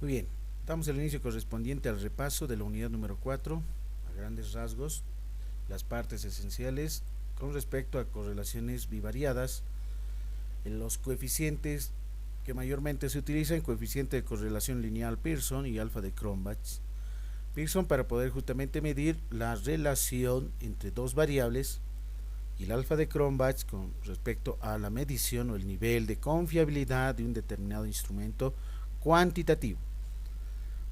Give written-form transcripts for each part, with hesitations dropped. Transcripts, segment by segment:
Muy bien, damos el inicio correspondiente al repaso de la unidad número 4, a grandes rasgos, las partes esenciales con respecto a correlaciones bivariadas, en los coeficientes que mayormente se utilizan, coeficiente de correlación lineal Pearson y alfa de Cronbach. Pearson para poder justamente medir la relación entre dos variables y el alfa de Cronbach con respecto a la medición o el nivel de confiabilidad de un determinado instrumento cuantitativo.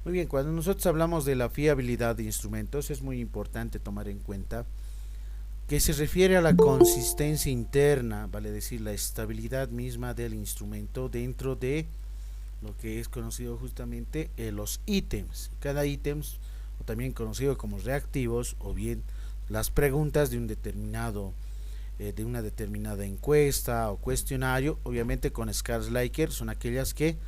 Muy bien, cuando nosotros hablamos de la fiabilidad de instrumentos es muy importante tomar en cuenta que se refiere a la consistencia interna, vale decir, la estabilidad misma del instrumento dentro de lo que es conocido justamente los ítems. Cada ítem, o también conocido como reactivos, o bien las preguntas de un determinado de una determinada encuesta o cuestionario, obviamente con escalas Likert, son aquellas que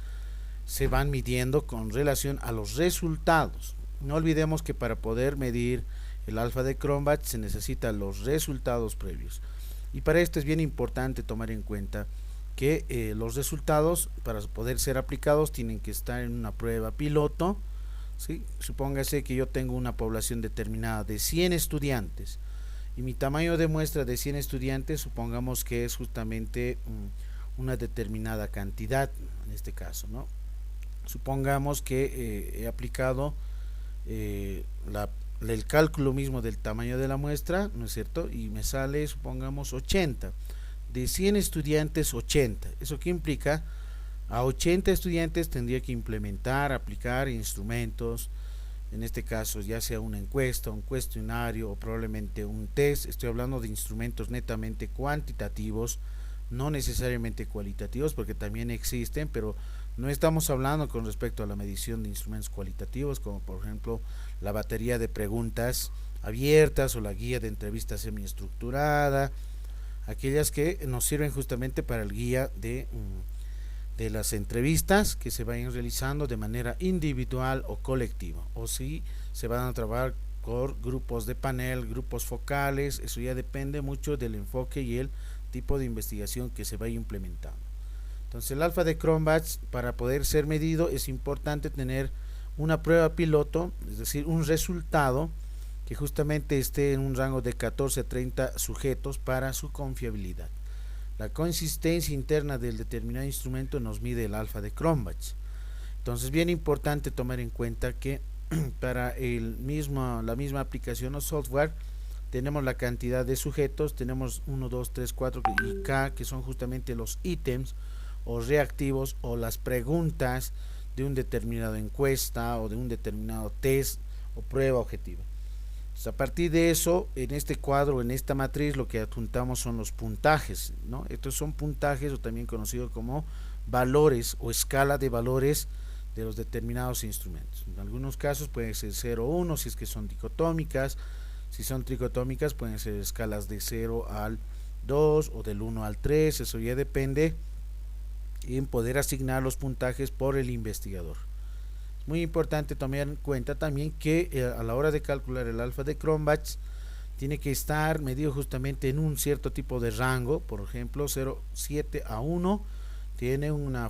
se van midiendo con relación a los resultados. No olvidemos que para poder medir el alfa de Cronbach se necesitan los resultados previos. Y para esto es bien importante tomar en cuenta que los resultados para poder ser aplicados tienen que estar en una prueba piloto. ¿Sí? Supóngase que yo tengo una población determinada de 100 estudiantes y mi tamaño de muestra de 100 estudiantes supongamos que es justamente una determinada cantidad en este caso, ¿no? Supongamos que he aplicado el cálculo mismo del tamaño de la muestra, ¿no es cierto? Y me sale, supongamos, 80. De 100 estudiantes, 80. ¿Eso qué implica? A 80 estudiantes tendría que implementar, aplicar instrumentos, en este caso ya sea una encuesta, un cuestionario o probablemente un test. Estoy hablando de instrumentos netamente cuantitativos, no necesariamente cualitativos, porque también existen, pero no estamos hablando con respecto a la medición de instrumentos cualitativos, como por ejemplo la batería de preguntas abiertas o la guía de entrevista semiestructurada, aquellas que nos sirven justamente para el guía de las entrevistas que se vayan realizando de manera individual o colectiva, o si se van a trabajar por grupos de panel, grupos focales. Eso ya depende mucho del enfoque y el tipo de investigación que se vaya implementando. Entonces el alfa de Cronbach, para poder ser medido, es importante tener una prueba piloto, es decir, un resultado que justamente esté en un rango de 14 a 30 sujetos para su confiabilidad. La consistencia interna del determinado instrumento nos mide el alfa de Cronbach. Entonces, bien importante tomar en cuenta que para la misma aplicación o software tenemos la cantidad de sujetos, tenemos 1, 2, 3, 4 y K, que son justamente los ítems o reactivos o las preguntas de un determinado encuesta o de un determinado test o prueba objetiva. Entonces, a partir de eso, en este cuadro, en esta matriz, lo que adjuntamos son los puntajes, ¿no? Estos son puntajes, o también conocidos como valores o escala de valores de los determinados instrumentos. En algunos casos pueden ser 0 o 1 si es que son dicotómicas. Si son tricotómicas pueden ser escalas de 0 al 2 o del 1 al 3. Eso ya depende en poder asignar los puntajes por el investigador. Muy importante tomar en cuenta también que a la hora de calcular el alfa de Cronbach tiene que estar medido justamente en un cierto tipo de rango. Por ejemplo, 0,7 a 1 tiene una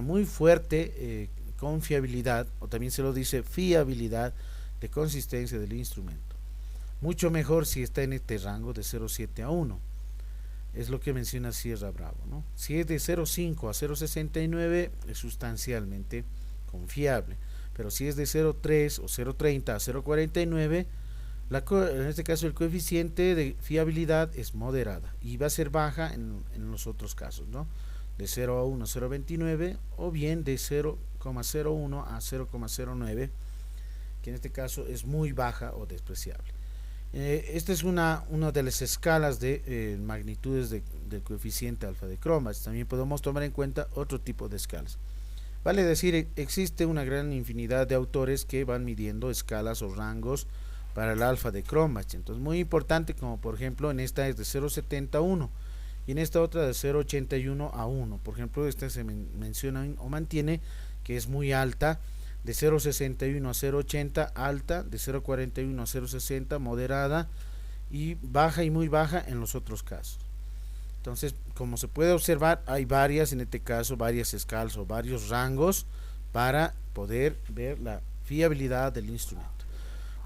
muy fuerte confiabilidad, o también se lo dice fiabilidad de consistencia del instrumento. Mucho mejor si está en este rango de 0,7 a 1. Es lo que menciona Sierra Bravo, ¿no? Si es de 0,5 a 0,69 es sustancialmente confiable, pero si es de 0,3 o 0,30 a 0,49, en este caso el coeficiente de fiabilidad es moderada y va a ser baja en los otros casos, ¿no? De 0 a 1 a 0,29 o bien de 0,01 a 0,09, que en este caso es muy baja o despreciable. Esta es una de las escalas de magnitudes del coeficiente alfa de Cronbach. También podemos tomar en cuenta otro tipo de escalas. Vale decir, existe una gran infinidad de autores que van midiendo escalas o rangos para el alfa de Cronbach. Entonces, muy importante, como por ejemplo en esta es de 0,70 a 1 y en esta otra de 0,81 a 1. Por ejemplo, esta se menciona o mantiene que es muy alta, de 0,61 a 0,80 alta, de 0,41 a 0,60 moderada y baja y muy baja en los otros casos. Entonces, como se puede observar, hay varias, en este caso, varias escalas o varios rangos para poder ver la fiabilidad del instrumento.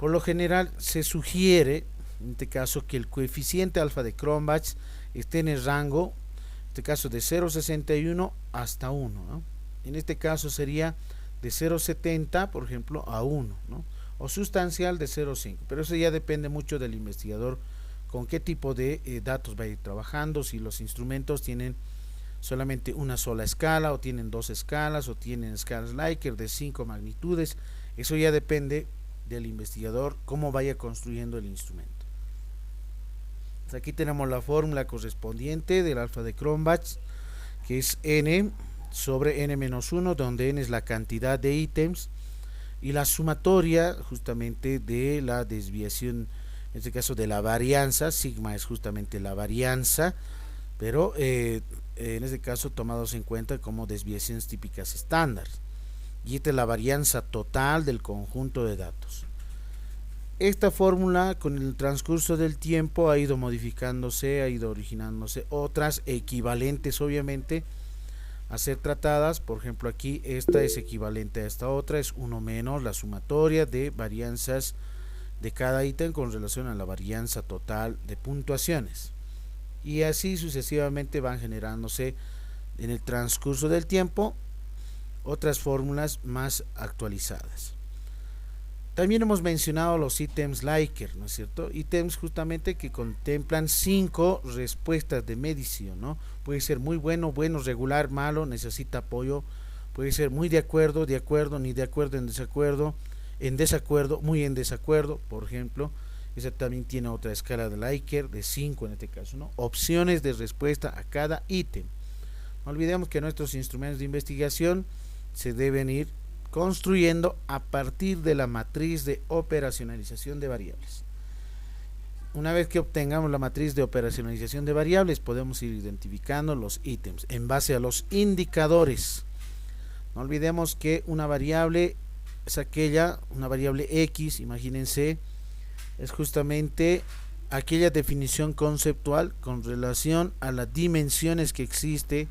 Por lo general se sugiere, en este caso, que el coeficiente alfa de Cronbach esté en el rango, en este caso, de 0,61 hasta 1, ¿no? En este caso sería de 0,70, por ejemplo, a 1, ¿no? O sustancial de 0,5, pero eso ya depende mucho del investigador con qué tipo de datos va a ir trabajando, si los instrumentos tienen solamente una sola escala o tienen dos escalas o tienen escalas Likert de 5 magnitudes. Eso ya depende del investigador cómo vaya construyendo el instrumento. Aquí tenemos la fórmula correspondiente del alfa de Cronbach, que es n sobre n-1, donde n es la cantidad de ítems y la sumatoria justamente de la desviación, en este caso de la varianza. Sigma es justamente la varianza, pero en este caso tomados en cuenta como desviaciones típicas estándar, y esta es la varianza total del conjunto de datos. Esta fórmula con el transcurso del tiempo ha ido modificándose, ha ido originándose otras equivalentes obviamente a ser tratadas. Por ejemplo, aquí esta es equivalente a esta otra, es 1 menos la sumatoria de varianzas de cada ítem con relación a la varianza total de puntuaciones, y así sucesivamente van generándose en el transcurso del tiempo otras fórmulas más actualizadas. También hemos mencionado los ítems Likert, ¿no es cierto? Ítems justamente que contemplan 5 respuestas de medición, ¿no? Puede ser muy bueno, bueno, regular, malo, necesita apoyo. Puede ser muy de acuerdo, ni de acuerdo, en desacuerdo, muy en desacuerdo, por ejemplo. Esa también tiene otra escala de Likert de 5 en este caso, ¿no? Opciones de respuesta a cada ítem. No olvidemos que nuestros instrumentos de investigación se deben ir construyendo a partir de la matriz de operacionalización de variables. Una vez que obtengamos la matriz de operacionalización de variables, podemos ir identificando los ítems en base a los indicadores. No olvidemos que una variable es una variable X, imagínense, es justamente aquella definición conceptual con relación a las dimensiones que existe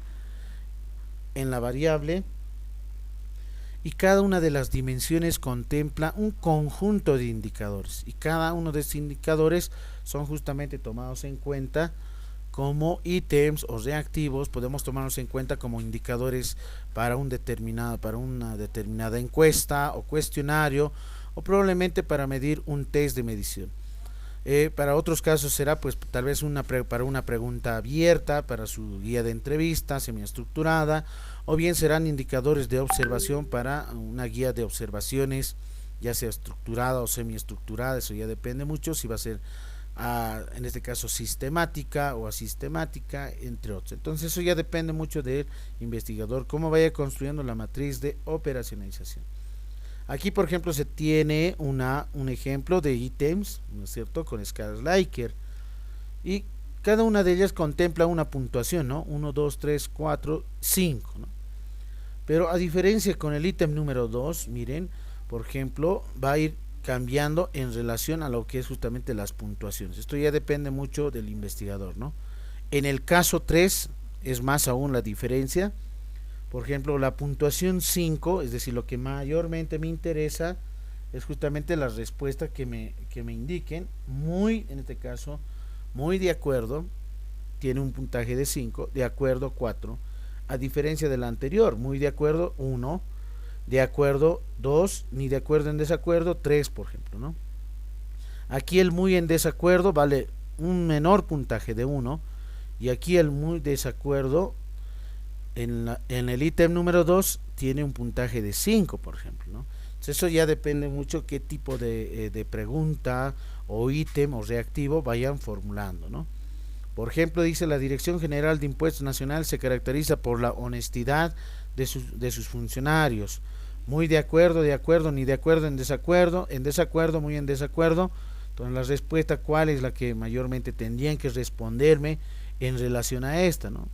en la variable, y cada una de las dimensiones contempla un conjunto de indicadores, y cada uno de estos indicadores son justamente tomados en cuenta como ítems o reactivos. Podemos tomarlos en cuenta como indicadores para una determinada encuesta o cuestionario, o probablemente para medir un test de medición. Para otros casos será pues tal vez para una pregunta abierta, para su guía de entrevista semiestructurada, o bien serán indicadores de observación para una guía de observaciones, ya sea estructurada o semiestructurada. Eso ya depende mucho si va a ser en este caso sistemática o asistemática, entre otros. Entonces eso ya depende mucho del investigador, cómo vaya construyendo la matriz de operacionalización. Aquí, por ejemplo, se tiene un ejemplo de ítems, ¿no es cierto?, con escalas Likert, y cada una de ellas contempla una puntuación, ¿no? 1, 2, 3, 4, 5, ¿no? Pero a diferencia con el ítem número 2, miren, por ejemplo, va a ir cambiando en relación a lo que es justamente las puntuaciones. Esto ya depende mucho del investigador, ¿no? En el caso 3 es más aún la diferencia. Por ejemplo, la puntuación 5, es decir, lo que mayormente me interesa es justamente la respuesta que me indiquen, en este caso, muy de acuerdo, tiene un puntaje de 5, de acuerdo 4, a diferencia de la anterior, muy de acuerdo 1, de acuerdo 2, ni de acuerdo en desacuerdo 3, por ejemplo, ¿no? Aquí el muy en desacuerdo vale un menor puntaje de 1, y aquí el muy desacuerdo en el ítem número 2 tiene un puntaje de 5, por ejemplo, ¿no? Entonces eso ya depende mucho qué tipo de pregunta o ítem o reactivo vayan formulando, ¿no? Por ejemplo, dice: la Dirección General de Impuestos Nacional se caracteriza por la honestidad de sus funcionarios. Muy de acuerdo, ni de acuerdo, en desacuerdo, muy en desacuerdo. Entonces la respuesta, ¿cuál es la que mayormente tendrían que responderme en relación a esta, ¿no?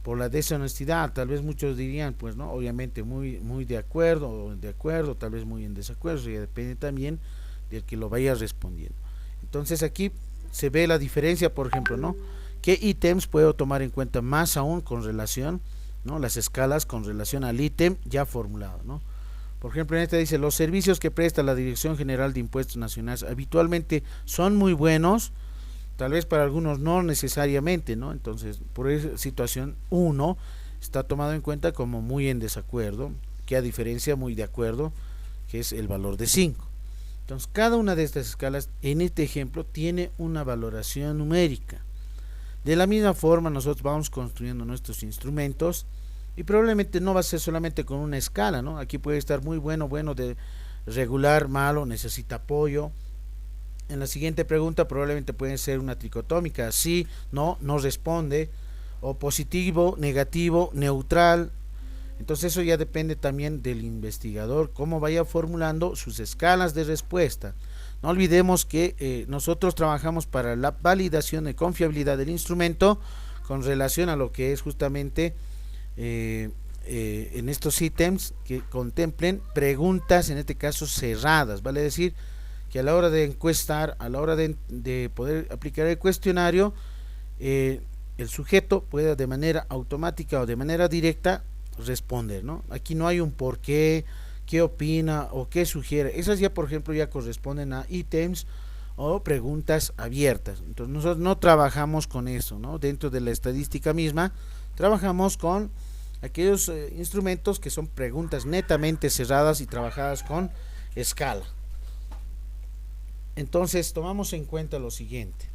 Por la deshonestidad, tal vez muchos dirían, pues no, obviamente muy de acuerdo, o tal vez muy en desacuerdo. Eso ya depende también del que lo vaya respondiendo. Entonces aquí se ve la diferencia, por ejemplo, ¿no? ¿Qué ítems puedo tomar en cuenta más aún con relación ¿no? Las escalas con relación al ítem ya formulado, ¿no? Por ejemplo, en esta dice, los servicios que presta la Dirección General de Impuestos Nacionales habitualmente son muy buenos, tal vez para algunos no necesariamente, ¿no? Entonces, por esa situación, uno está tomado en cuenta como muy en desacuerdo, que a diferencia muy de acuerdo, que es el valor de 5. Entonces, cada una de estas escalas, en este ejemplo, tiene una valoración numérica. De la misma forma, nosotros vamos construyendo nuestros instrumentos y probablemente no va a ser solamente con una escala, ¿no? Aquí puede estar muy bueno, bueno, de regular, malo, necesita apoyo. En la siguiente pregunta probablemente puede ser una tricotómica, sí, no, no responde, o positivo, negativo, neutral. Entonces eso ya depende también del investigador, cómo vaya formulando sus escalas de respuesta. No olvidemos que nosotros trabajamos para la validación de confiabilidad del instrumento con relación a lo que es justamente en estos ítems que contemplen preguntas, en este caso cerradas, vale decir que a la hora de encuestar, a la hora de poder aplicar el cuestionario, el sujeto pueda de manera automática o de manera directa responder, ¿no? Aquí no hay un por qué opina o qué sugiere. Esas ya, por ejemplo, ya corresponden a ítems o preguntas abiertas. Entonces nosotros no trabajamos con eso, ¿no? Dentro de la estadística misma, trabajamos con aquellos instrumentos que son preguntas netamente cerradas y trabajadas con escala. Entonces tomamos en cuenta lo siguiente.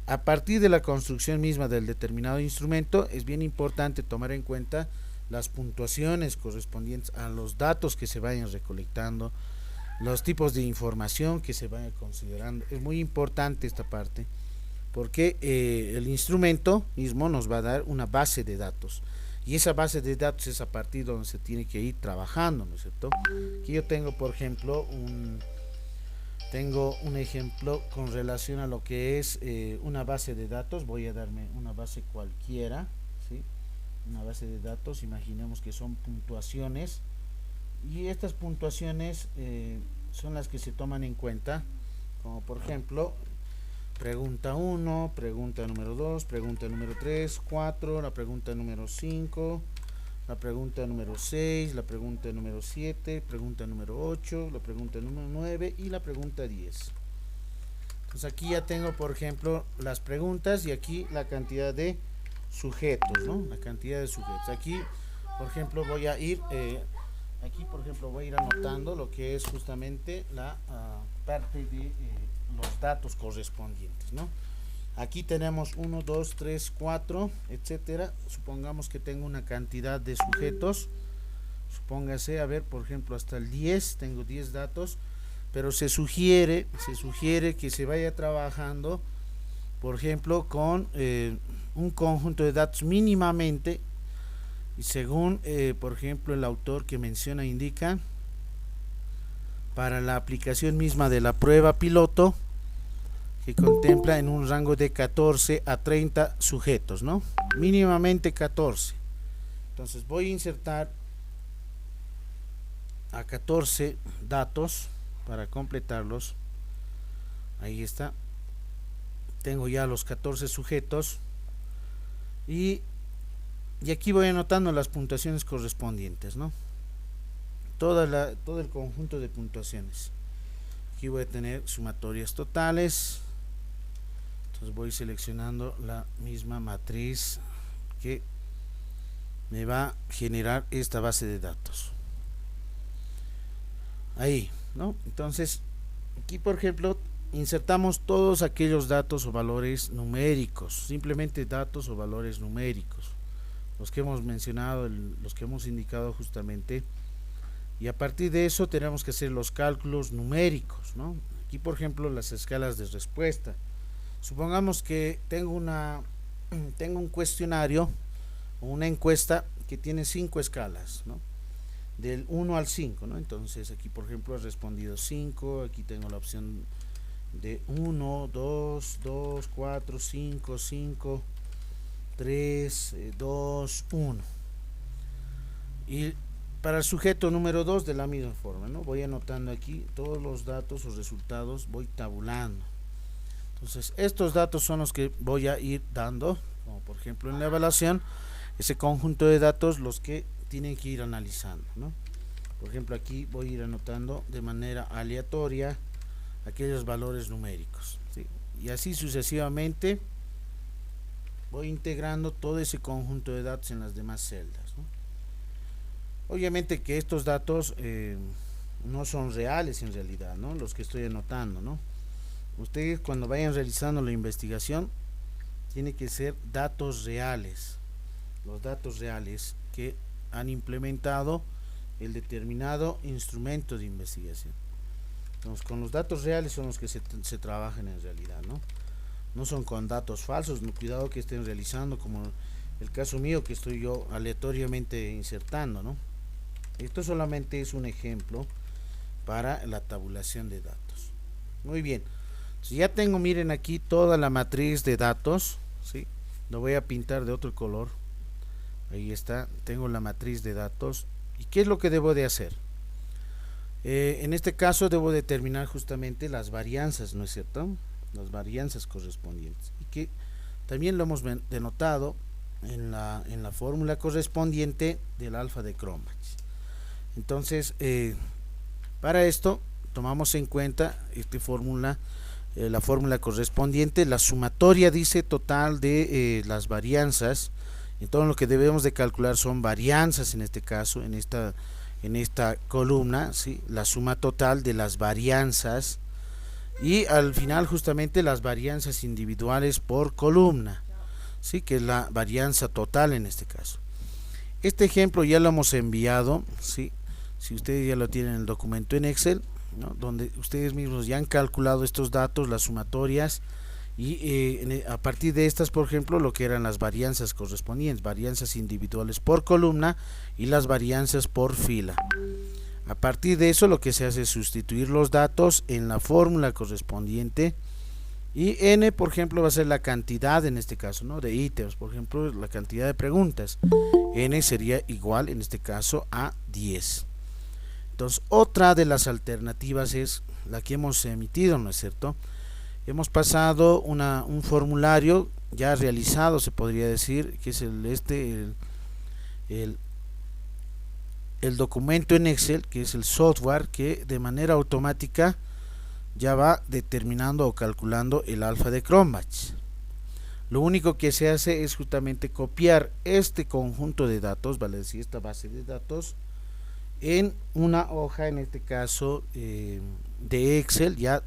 A partir de la construcción misma del determinado instrumento, es bien importante tomar en cuenta las puntuaciones correspondientes a los datos que se vayan recolectando, los tipos de información que se vayan considerando. Es muy importante esta parte porque el instrumento mismo nos va a dar una base de datos y esa base de datos es a partir de donde se tiene que ir trabajando, ¿no es cierto? Aquí yo tengo, por ejemplo, un ejemplo con relación a lo que es una base de datos. Voy a darme una base cualquiera, ¿sí? Una base de datos, imaginemos que son puntuaciones y estas puntuaciones son las que se toman en cuenta, como por ejemplo pregunta 1, pregunta número 2, pregunta número 3, 4, la pregunta número 5, la pregunta número 6, la pregunta número 7, pregunta número 8, la pregunta número 9 y la pregunta 10. Entonces aquí ya tengo, por ejemplo, las preguntas y aquí la cantidad de sujetos, ¿no? La cantidad de sujetos. Aquí, por ejemplo, voy a ir anotando lo que es justamente la parte de los datos correspondientes, ¿no? Aquí tenemos 1, 2, 3, 4, etcétera. Supongamos que tengo una cantidad de sujetos. Supóngase, a ver, por ejemplo, hasta el 10, tengo 10 datos, pero se sugiere que se vaya trabajando, por ejemplo, con un conjunto de datos mínimamente, y según, por ejemplo, el autor que menciona indica, para la aplicación misma de la prueba piloto, que contempla en un rango de 14 a 30 sujetos, ¿no? Mínimamente 14. Entonces voy a insertar a 14 datos para completarlos. Ahí está. Tengo ya los 14 sujetos y aquí voy anotando las puntuaciones correspondientes, ¿no? Todo el conjunto de puntuaciones. Aquí voy a tener sumatorias totales. Entonces voy seleccionando la misma matriz que me va a generar esta base de datos. Ahí, ¿no? Entonces, aquí por ejemplo, insertamos todos aquellos datos o valores numéricos, simplemente datos o valores numéricos, los que hemos mencionado, los que hemos indicado justamente, y a partir de eso tenemos que hacer los cálculos numéricos, ¿no? Aquí por ejemplo las escalas de respuesta. Supongamos que tengo un cuestionario o una encuesta que tiene 5 escalas, ¿no? Del 1 al 5, ¿no? Entonces aquí por ejemplo he respondido 5, aquí tengo la opción de 1, 2, 2, 4, 5, 5, 3, 2, 1. Y para el sujeto número 2 de la misma forma, ¿no? Voy anotando aquí todos los datos o resultados, voy tabulando. Entonces estos datos son los que voy a ir dando, como por ejemplo en la evaluación. ese conjunto de datos los que tienen que ir analizando, ¿no? Por ejemplo, aquí voy a ir anotando de manera aleatoria aquellos valores numéricos, ¿sí? Y así sucesivamente voy integrando todo ese conjunto de datos en las demás celdas, ¿no? Obviamente que estos datos no son reales en realidad, ¿no? Los que estoy anotando, ¿no? Ustedes cuando vayan realizando la investigación tiene que ser datos reales, los datos reales que han implementado el determinado instrumento de investigación. Entonces, con los datos reales son los que se trabajan en realidad, ¿no? No son con datos falsos, no, cuidado que estén realizando como el caso mío que estoy yo aleatoriamente insertando, ¿no? Esto solamente es un ejemplo para la tabulación de datos. Muy bien, si ya tengo, miren aquí toda la matriz de datos, ¿sí? Lo voy a pintar de otro color. Ahí está, tengo la matriz de datos. ¿Y qué es lo que debo de hacer? En este caso debo determinar justamente las varianzas, ¿no es cierto? Las varianzas correspondientes. Y que también lo hemos denotado en la fórmula correspondiente del alfa de Cronbach. Entonces, para esto tomamos en cuenta esta fórmula, la fórmula correspondiente, la sumatoria dice total de las varianzas. Entonces lo que debemos de calcular son varianzas en este caso, en esta columna, ¿sí? La suma total de las varianzas y al final justamente las varianzas individuales por columna, ¿sí? Que es la varianza total en este caso. Este ejemplo ya lo hemos enviado, ¿sí? Si ustedes ya lo tienen en el documento en Excel, ¿no? Donde ustedes mismos ya han calculado estos datos, las sumatorias, y a partir de estas, por ejemplo, lo que eran las varianzas correspondientes, varianzas individuales por columna y las varianzas por fila. A partir de eso lo que se hace es sustituir los datos en la fórmula correspondiente y n, por ejemplo, va a ser la cantidad en este caso, ¿no? De ítems, por ejemplo, la cantidad de preguntas. N sería igual en este caso a 10. Entonces, otra de las alternativas es la que hemos emitido, ¿no es cierto? Hemos pasado un formulario ya realizado, se podría decir, que es el documento en Excel, que es el software que de manera automática ya va determinando o calculando el alfa de Cronbach. Lo único que se hace es justamente copiar este conjunto de datos, vale decir, esta base de datos, en una hoja, en este caso de Excel, ya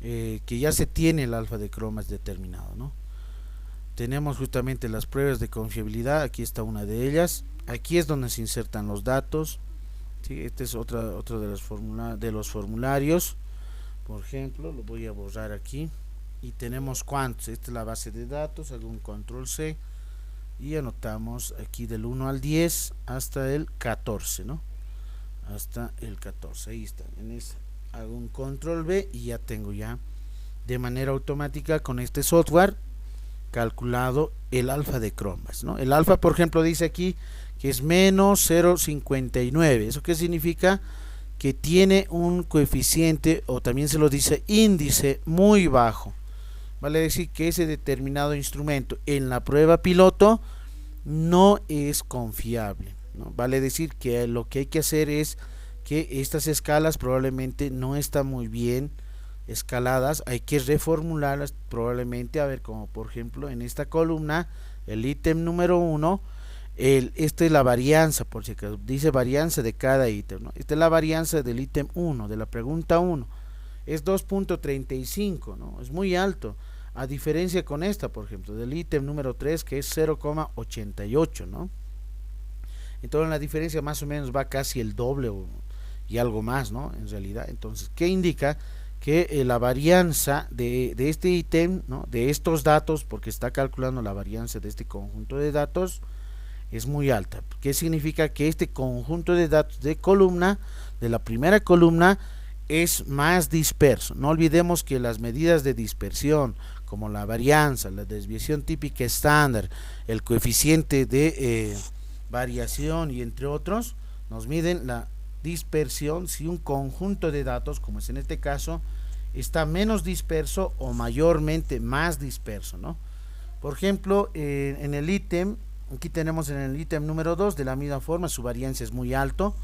que ya se tiene el alfa de Cronbach determinado, ¿no? Tenemos justamente las pruebas de confiabilidad, aquí está una de ellas, aquí es donde se insertan los datos, ¿sí? Este es otro de los formularios, por ejemplo, lo voy a borrar aquí, y tenemos cuántos, esta es la base de datos, hago un control C, y anotamos aquí del 1 al 10 hasta el 14, ¿no? Hasta el 14, ahí está, en ese hago un control B y ya tengo ya de manera automática con este software calculado el alfa de Cronbach, ¿no? El alfa, por ejemplo, dice aquí que es menos 0,59. ¿Eso qué significa? Que tiene un coeficiente, o también se lo dice índice, muy bajo. Vale decir que ese determinado instrumento en la prueba piloto no es confiable, ¿no? Vale decir que lo que hay que hacer es que estas escalas probablemente no están muy bien escaladas, hay que reformularlas probablemente, a ver, como por ejemplo en esta columna, el ítem número 1, esta es la varianza, por si acaso, dice varianza de cada ítem, ¿no? Esta es la varianza del ítem 1, de la pregunta 1, es 2.35, ¿no? Es muy alto, a diferencia con esta, por ejemplo, del ítem número 3, que es 0,88, ¿no? Entonces la diferencia más o menos va casi el doble y algo más, ¿no? En realidad, entonces, ¿qué indica? Que la varianza de este ítem, ¿no? De estos datos, porque está calculando la varianza de este conjunto de datos, es muy alta. ¿Qué significa? Que este conjunto de datos de columna, de la primera columna, es más disperso. No olvidemos que las medidas de dispersión, como la varianza, la desviación típica estándar, el coeficiente de variación y entre otros, nos miden la dispersión si un conjunto de datos, como es en este caso, está menos disperso o mayormente más disperso, ¿no? Por ejemplo, en el ítem Aquí tenemos en el ítem número 2, de la misma forma, su varianza es muy alto,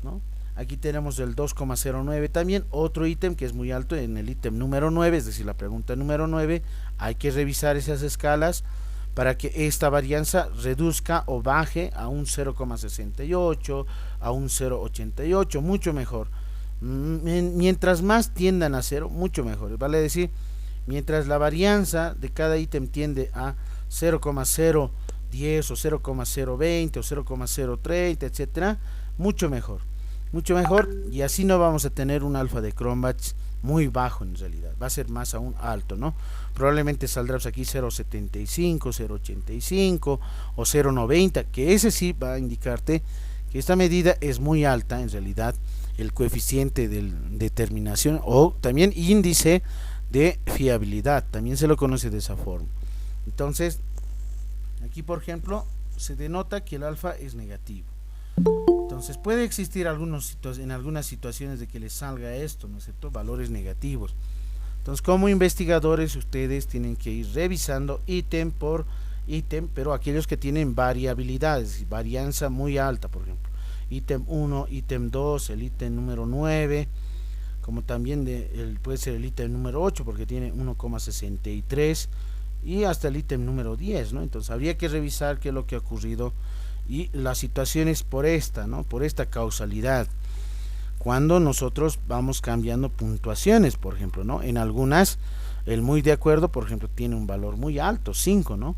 ¿no? Aquí tenemos el 2,09 también, otro ítem que es muy alto en el ítem número 9, es decir, la pregunta número 9, hay que revisar esas escalas para que esta varianza reduzca o baje a un 0,68, a un 0,88, mucho mejor. Mientras más tiendan a 0, mucho mejor. Vale decir, mientras la varianza de cada ítem tiende a 0,010 o 0,020 o 0,030, etcétera, mucho mejor. Mucho mejor, y así no vamos a tener un alfa de Cronbach muy bajo en realidad, va a ser más aún alto, ¿no? Probablemente saldrá aquí 0,75, 0,85 o 0,90, que ese sí va a indicarte que esta medida es muy alta en realidad, el coeficiente de determinación o también índice de fiabilidad, también se lo conoce de esa forma. Entonces, aquí por ejemplo, se denota que el alfa es negativo. Entonces puede existir en algunas situaciones de que les salga esto, ¿no es cierto? Valores negativos. Entonces, como investigadores, ustedes tienen que ir revisando ítem por ítem, pero aquellos que tienen variabilidades, varianza muy alta, por ejemplo, ítem 1, ítem 2, el ítem número 9, como también puede ser el ítem número 8, porque tiene 1,63, y hasta el ítem número 10, ¿no? Entonces habría que revisar qué es lo que ha ocurrido y las situaciones por esta, ¿no? Por esta causalidad. Cuando nosotros vamos cambiando puntuaciones, por ejemplo, ¿no? En algunas, el muy de acuerdo, por ejemplo, tiene un valor muy alto, 5, ¿no?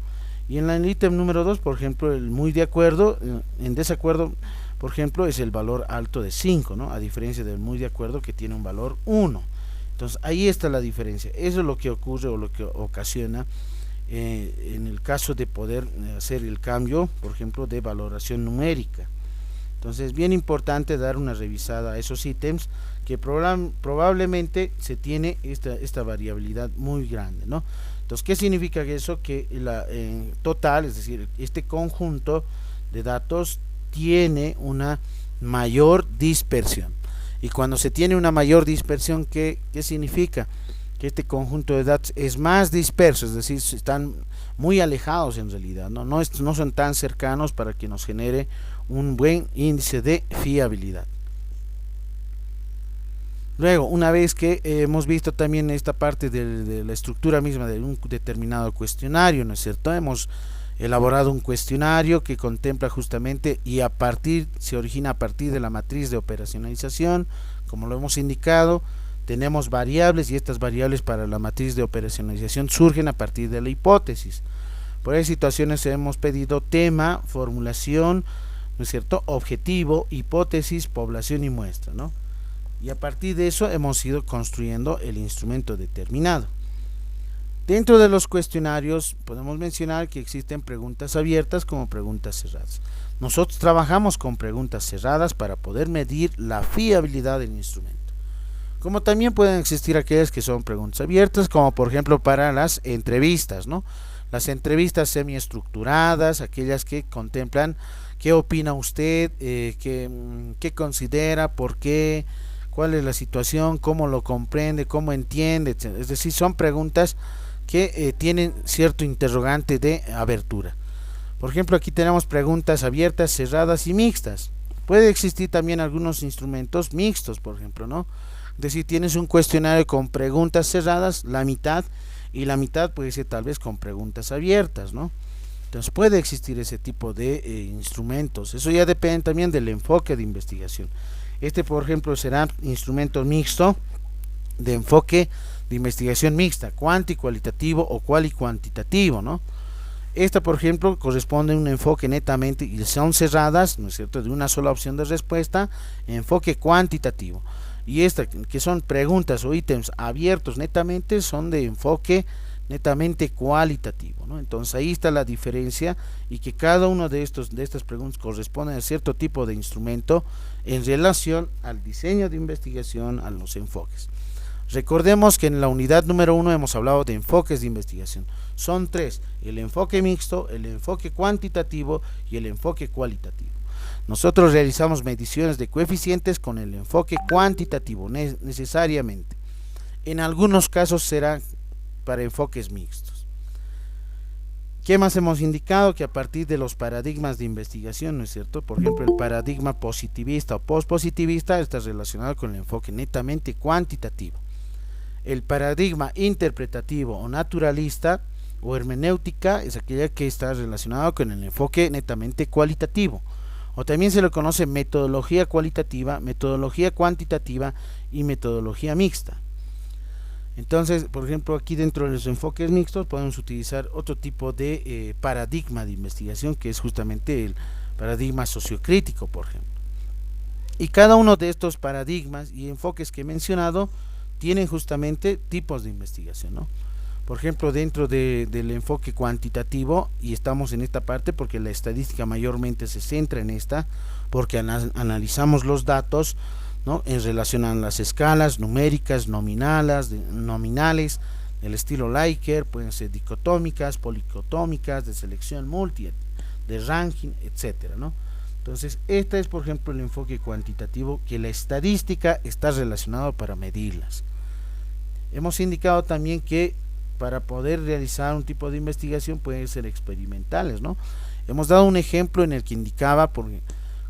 Y en el ítem número 2, por ejemplo, el muy de acuerdo, en desacuerdo, por ejemplo, es el valor alto de 5, ¿no? A diferencia del muy de acuerdo que tiene un valor 1. Entonces, ahí está la diferencia. Eso es lo que ocurre o lo que ocasiona en el caso de poder hacer el cambio, por ejemplo, de valoración numérica. Entonces es bien importante dar una revisada a esos ítems que probablemente se tiene esta variabilidad muy grande, ¿no? Entonces, ¿qué significa eso? Que la total, es decir, este conjunto de datos tiene una mayor dispersión. Y cuando se tiene una mayor dispersión, ¿qué significa? Que este conjunto de datos es más disperso, es decir, están muy alejados en realidad, no son tan cercanos para que nos genere un buen índice de fiabilidad. Luego, una vez que hemos visto también esta parte de la estructura misma de un determinado cuestionario, ¿no es cierto? Hemos elaborado un cuestionario que contempla justamente y se origina a partir de la matriz de operacionalización, como lo hemos indicado. Tenemos variables y estas variables para la matriz de operacionalización surgen a partir de la hipótesis. Por esas situaciones hemos pedido tema, formulación, ¿no es cierto?, objetivo, hipótesis, población y muestra, ¿no? Y a partir de eso hemos ido construyendo el instrumento determinado. Dentro de los cuestionarios podemos mencionar que existen preguntas abiertas como preguntas cerradas. Nosotros trabajamos con preguntas cerradas para poder medir la fiabilidad del instrumento. Como también pueden existir aquellas que son preguntas abiertas, como por ejemplo para las entrevistas, ¿no? Las entrevistas semiestructuradas, aquellas que contemplan qué opina usted, qué considera, por qué, cuál es la situación, cómo lo comprende, cómo entiende, etc. Es decir, son preguntas que tienen cierto interrogante de abertura. Por ejemplo, aquí tenemos preguntas abiertas, cerradas y mixtas. Puede existir también algunos instrumentos mixtos, por ejemplo, ¿no? Es decir, tienes un cuestionario con preguntas cerradas, la mitad, y la mitad puede ser tal vez con preguntas abiertas, ¿no? Entonces puede existir ese tipo de instrumentos. Eso ya depende también del enfoque de investigación. Este, por ejemplo, será instrumento mixto de enfoque de investigación mixta, cuantitativo o cualitativo, ¿no? Esta, por ejemplo, corresponde a un enfoque netamente, y son cerradas, ¿no es cierto?, de una sola opción de respuesta, enfoque cuantitativo. Y esta, que son preguntas o ítems abiertos netamente, son de enfoque netamente cualitativo, ¿no? Entonces ahí está la diferencia, y que cada uno de estas preguntas corresponde a cierto tipo de instrumento en relación al diseño de investigación, a los enfoques. Recordemos que en la unidad número 1 hemos hablado de enfoques de investigación. Son 3: el enfoque mixto, el enfoque cuantitativo y el enfoque cualitativo. Nosotros realizamos mediciones de coeficientes con el enfoque cuantitativo necesariamente. En algunos casos será para enfoques mixtos. ¿Qué más hemos indicado? Que a partir de los paradigmas de investigación, ¿no es cierto? Por ejemplo, el paradigma positivista o postpositivista está relacionado con el enfoque netamente cuantitativo. El paradigma interpretativo o naturalista o hermenéutica es aquella que está relacionada con el enfoque netamente cualitativo. O también se le conoce metodología cualitativa, metodología cuantitativa y metodología mixta. Entonces, por ejemplo, aquí dentro de los enfoques mixtos podemos utilizar otro tipo de paradigma de investigación, que es justamente el paradigma sociocrítico, por ejemplo. Y cada uno de estos paradigmas y enfoques que he mencionado tienen justamente tipos de investigación, ¿no? Por ejemplo, dentro del enfoque cuantitativo, y estamos en esta parte porque la estadística mayormente se centra en esta, porque analizamos los datos, ¿no?, en relación a las escalas numéricas, nominales, del estilo Likert, pueden ser dicotómicas, policotómicas, de selección múltiple, de ranking, etcétera, ¿no? Entonces, este es, por ejemplo, el enfoque cuantitativo, que la estadística está relacionada para medirlas. Hemos indicado también que para poder realizar un tipo de investigación pueden ser experimentales, ¿no? Hemos dado un ejemplo en el que indicaba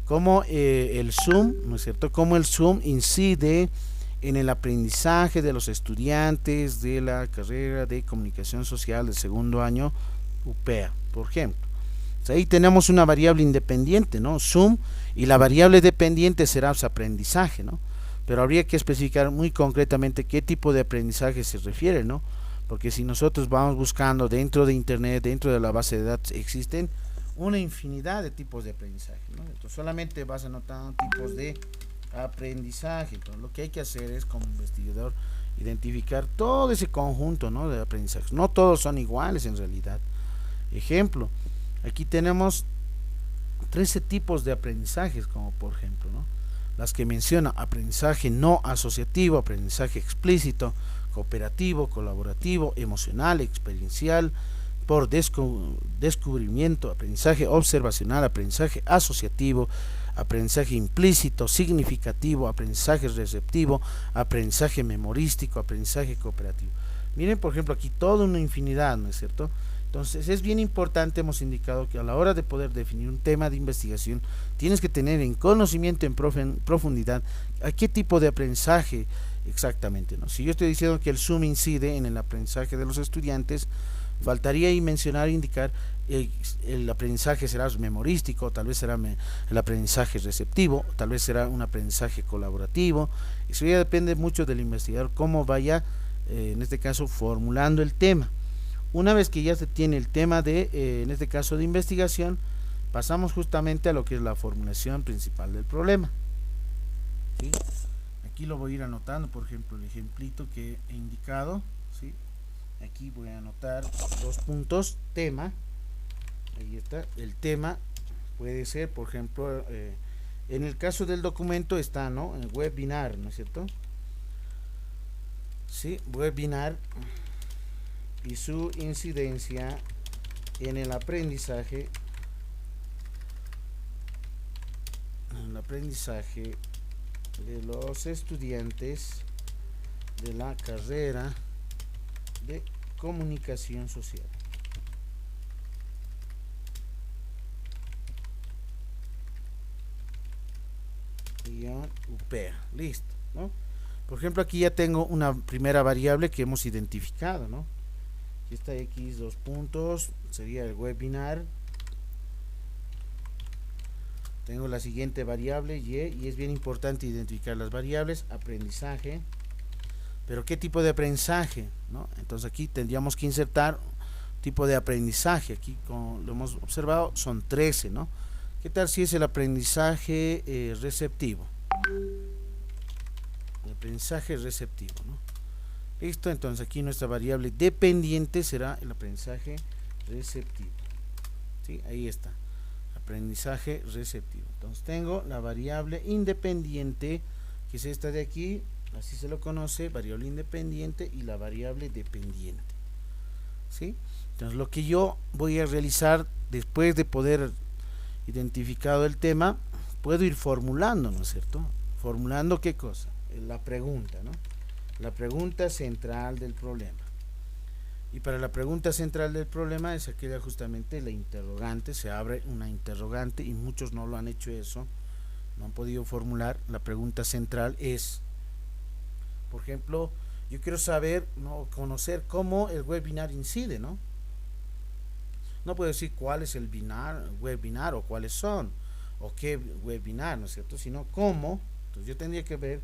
cómo el Zoom, ¿no es cierto?, cómo el Zoom incide en el aprendizaje de los estudiantes de la carrera de comunicación social del segundo año UPEA, por ejemplo. Entonces, ahí tenemos una variable independiente, ¿no?, Zoom, y la variable dependiente será su aprendizaje, ¿no? Pero habría que especificar muy concretamente qué tipo de aprendizaje se refiere, ¿no? Porque si nosotros vamos buscando dentro de internet, dentro de la base de datos, existen una infinidad de tipos de aprendizaje, ¿no? Entonces solamente vas anotando tipos de aprendizaje. Entonces, lo que hay que hacer es, como investigador, identificar todo ese conjunto, ¿no?, de aprendizajes. No todos son iguales en realidad. Ejemplo, aquí tenemos 13 tipos de aprendizajes, como por ejemplo, ¿no?, las que menciona: aprendizaje no asociativo, aprendizaje explícito, cooperativo, colaborativo, emocional, experiencial, por descubrimiento, aprendizaje observacional, aprendizaje asociativo, aprendizaje implícito, significativo, aprendizaje receptivo, aprendizaje memorístico, aprendizaje cooperativo. Miren, por ejemplo, aquí toda una infinidad, ¿no es cierto? Entonces es bien importante, hemos indicado, que a la hora de poder definir un tema de investigación tienes que tener en conocimiento en profundidad a qué tipo de aprendizaje exactamente, ¿no? Si yo estoy diciendo que el Zoom incide en el aprendizaje de los estudiantes, faltaría ahí mencionar e indicar el aprendizaje será memorístico, tal vez será el aprendizaje receptivo, tal vez será un aprendizaje colaborativo. Eso ya depende mucho del investigador, cómo vaya, en este caso, formulando el tema. Una vez que ya se tiene el tema en este caso de investigación, pasamos justamente a lo que es la formulación principal del problema, ¿sí? Aquí lo voy a ir anotando, por ejemplo, el ejemplito que he indicado, ¿sí? Aquí voy a anotar 2 puntos: tema. Ahí está, el tema puede ser, por ejemplo, en el caso del documento está, ¿no?, el webinar, ¿no es cierto? Sí, webinar y su incidencia en el aprendizaje de los estudiantes de la carrera de comunicación social. UPEA, listo, ¿no? Por ejemplo, aquí ya tengo una primera variable que hemos identificado, ¿no? Aquí está X, 2 puntos, sería el webinar. Tengo la siguiente variable y es bien importante identificar las variables: aprendizaje. Pero ¿qué tipo de aprendizaje, no? Entonces aquí tendríamos que insertar tipo de aprendizaje. Aquí, como lo hemos observado, son 13, ¿no? ¿Qué tal si es el aprendizaje receptivo? El aprendizaje receptivo, ¿no? Listo, entonces aquí nuestra variable dependiente será el aprendizaje receptivo, ¿sí? Ahí está, aprendizaje receptivo. Entonces tengo la variable independiente, que es esta de aquí, así se lo conoce, variable independiente, y la variable dependiente, ¿sí? Entonces lo que yo voy a realizar después de poder identificado el tema, puedo ir formulando, ¿no es cierto? Formulando ¿qué cosa? La pregunta, ¿no? La pregunta central del problema. Y para la pregunta central del problema es aquella justamente la interrogante, se abre una interrogante y muchos no lo han hecho eso, no han podido formular. La pregunta central es, por ejemplo, yo quiero saber, no, conocer cómo el webinar incide, ¿no? No puedo decir cuál es el webinar o cuáles son, o qué webinar, ¿no es cierto? Sino cómo, entonces yo tendría que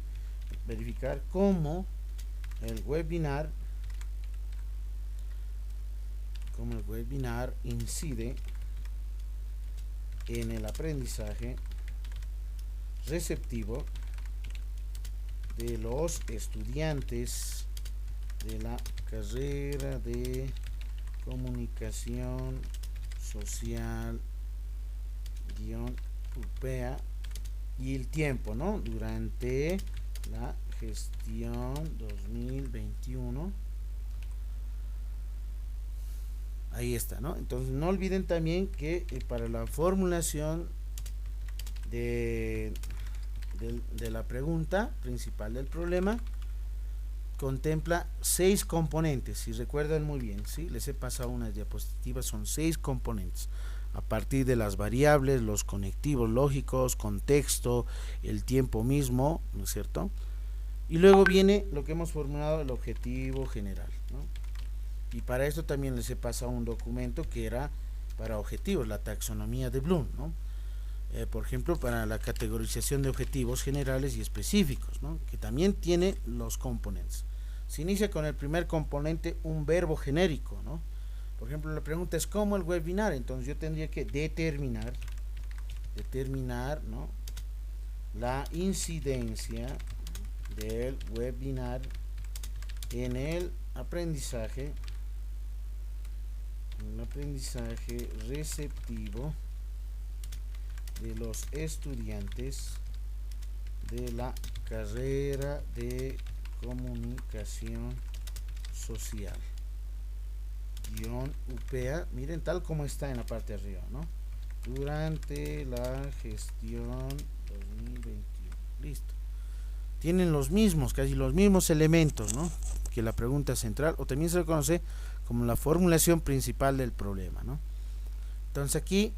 verificar cómo el webinar, incide en el aprendizaje receptivo de los estudiantes de la carrera de comunicación social UPEA y el tiempo, ¿no? Durante la gestión 2021. Ahí está, ¿no? Entonces no olviden también que para la formulación de la pregunta principal del problema contempla 6 componentes, si recuerdan muy bien, ¿sí? Les he pasado unas diapositivas, son 6 componentes, a partir de las variables, los conectivos lógicos, contexto, el tiempo mismo, ¿no es cierto? Y luego viene lo que hemos formulado, el objetivo general, ¿no? Y para esto también les he pasado un documento que era para objetivos, la taxonomía de Bloom, ¿no? Por ejemplo, para la categorización de objetivos generales y específicos, ¿no? Que también tiene los componentes. Se inicia con el primer componente, un verbo genérico, ¿no? Por ejemplo, la pregunta es ¿cómo el webinar? Entonces yo tendría que determinar, ¿no? La incidencia del webinar en el aprendizaje receptivo de los estudiantes de la carrera de comunicación social UPEA, miren, tal como está en la parte de arriba, ¿no? Durante la gestión 2021. Listo. Tienen los mismos, casi los mismos elementos, ¿no? Que la pregunta central, o también se le conoce como la formulación principal del problema, ¿no? Entonces aquí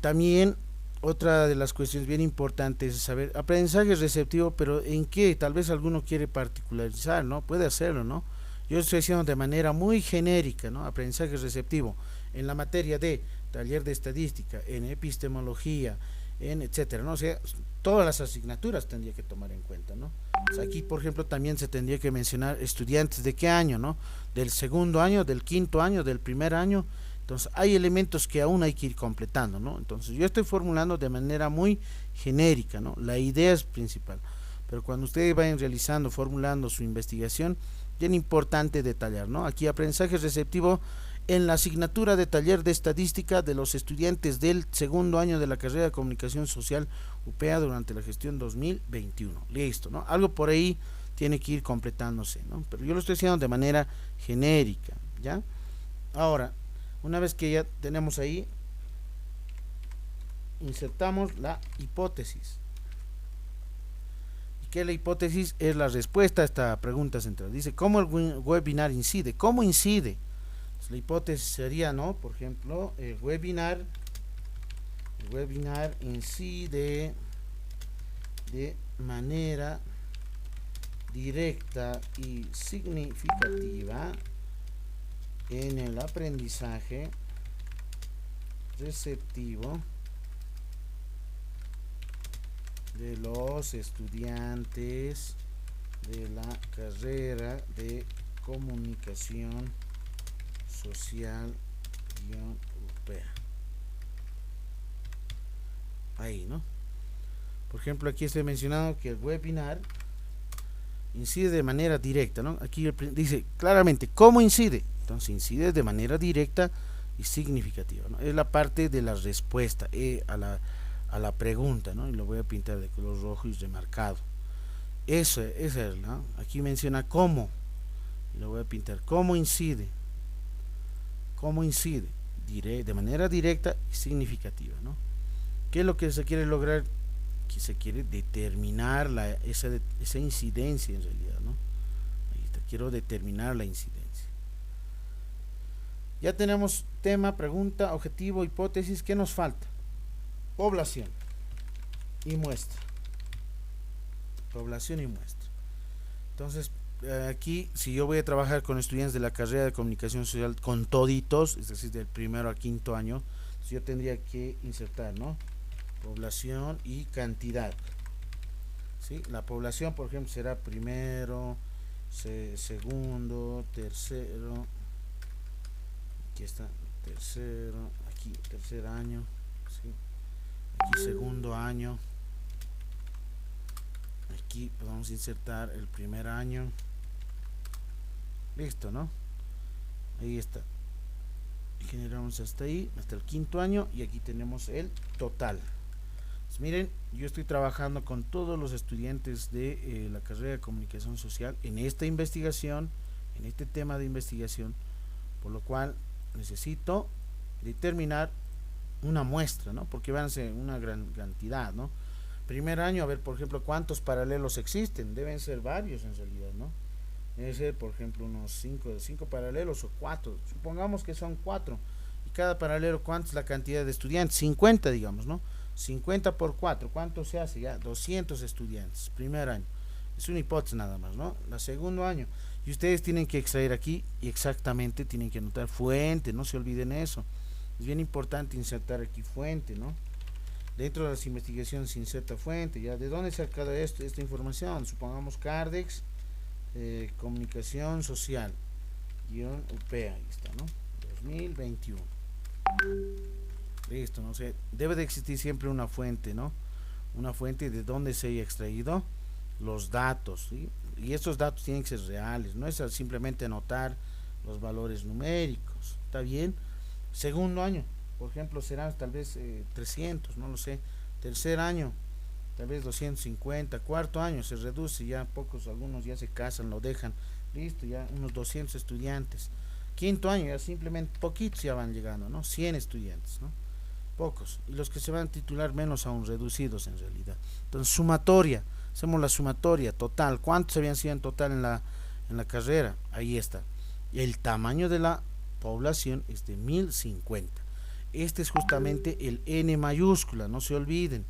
también otra de las cuestiones bien importantes es saber aprendizaje receptivo, pero en qué, tal vez alguno quiere particularizar, ¿no? Puede hacerlo, ¿no? Yo estoy diciendo de manera muy genérica, ¿no? Aprendizaje receptivo en la materia de taller de estadística, en epistemología, en etcétera, ¿no? O sea, todas las asignaturas tendría que tomar en cuenta, ¿no? O sea, aquí, por ejemplo, también se tendría que mencionar estudiantes de qué año, ¿no? Del segundo año, del quinto año, del primer año. Entonces, hay elementos que aún hay que ir completando, ¿no? Entonces, yo estoy formulando de manera muy genérica, ¿no? La idea es principal. Pero cuando ustedes vayan realizando, formulando su investigación, bien importante detallar, ¿no? Aquí aprendizaje receptivo en la asignatura de taller de estadística de los estudiantes del segundo año de la carrera de comunicación social UPEA durante la gestión 2021. Listo, ¿no? Algo por ahí tiene que ir completándose, ¿no? Pero yo lo estoy haciendo de manera genérica, ¿ya? Ahora, una vez que ya tenemos ahí, insertamos la hipótesis. ¿Y qué es la hipótesis? Es la respuesta a esta pregunta central. Dice, ¿cómo el webinar incide? ¿Cómo incide? Pues la hipótesis sería, ¿no? Por ejemplo, el webinar incide de manera directa y significativa en el aprendizaje receptivo de los estudiantes de la carrera de comunicación social UPEA. Ahí, ¿no? Por ejemplo, aquí estoy mencionando que el webinar incide de manera directa, ¿no? Aquí dice claramente cómo incide. Entonces incide de manera directa y significativa, ¿no? Es la parte de la respuesta a la pregunta, ¿no? Y lo voy a pintar de color rojo y remarcado. Esa es, ¿no? Aquí menciona cómo. Y lo voy a pintar. ¿Cómo incide? ¿Cómo incide? De manera directa y significativa, ¿no? ¿Qué es lo que se quiere lograr? Que se quiere determinar esa incidencia en realidad, ¿no? Ahí está, quiero determinar la incidencia. Ya tenemos tema, pregunta, objetivo, hipótesis. ¿Qué nos falta? Población y muestra. Población y muestra. Entonces, aquí, si yo voy a trabajar con estudiantes de la carrera de comunicación social, con toditos, es decir, del primero a quinto año, yo tendría que insertar, ¿no? Población y cantidad. ¿Sí? La población, por ejemplo, será primero, segundo, tercero. Aquí está, tercero, aquí tercer año, ¿sí? Aquí segundo año. Aquí podemos insertar el primer año. Listo, ¿no? Ahí está. Generamos hasta ahí, hasta el quinto año, y aquí tenemos el total. Pues miren, yo estoy trabajando con todos los estudiantes de la carrera de comunicación social en esta investigación, en este tema de investigación, por lo cual necesito determinar una muestra, ¿no? Porque van a ser una gran cantidad, ¿no? Primer año, a ver, por ejemplo, cuántos paralelos existen. Deben ser varios en realidad, ¿no? Debe ser, por ejemplo, unos 5 paralelos o 4. Supongamos que son 4. Y cada paralelo, ¿cuánto es la cantidad de estudiantes? 50, digamos, ¿no? 50 por 4, ¿cuánto se hace? Ya 200 estudiantes, primer año. Es una hipótesis nada más, ¿no? La segundo año. Y ustedes tienen que extraer aquí y exactamente tienen que anotar fuente, no se olviden eso. Es bien importante insertar aquí fuente, ¿no? Dentro de las investigaciones se inserta fuente, ¿ya? ¿De dónde se ha sacado esta información? Supongamos Cardex, comunicación social, guión UPEA, ahí está, ¿no? 2021. Listo, no sé, debe de existir siempre una fuente, ¿no? Una fuente de donde se haya extraído los datos, ¿sí? Y estos datos tienen que ser reales, no es simplemente anotar los valores numéricos, ¿está bien? Segundo año, por ejemplo, serán tal vez 300, no lo sé. Tercer año, tal vez 250. Cuarto año se reduce, ya pocos, algunos ya se casan, lo dejan, listo, ya unos 200 estudiantes. Quinto año, ya simplemente poquitos ya van llegando, ¿no? 100 estudiantes, ¿no? Pocos. Y los que se van a titular menos aún, reducidos en realidad. Entonces, sumatoria, hacemos la sumatoria total. ¿Cuántos habían sido en total en la carrera? Ahí está. El tamaño de la población es de 1050. Este es justamente el N mayúscula, no se olviden.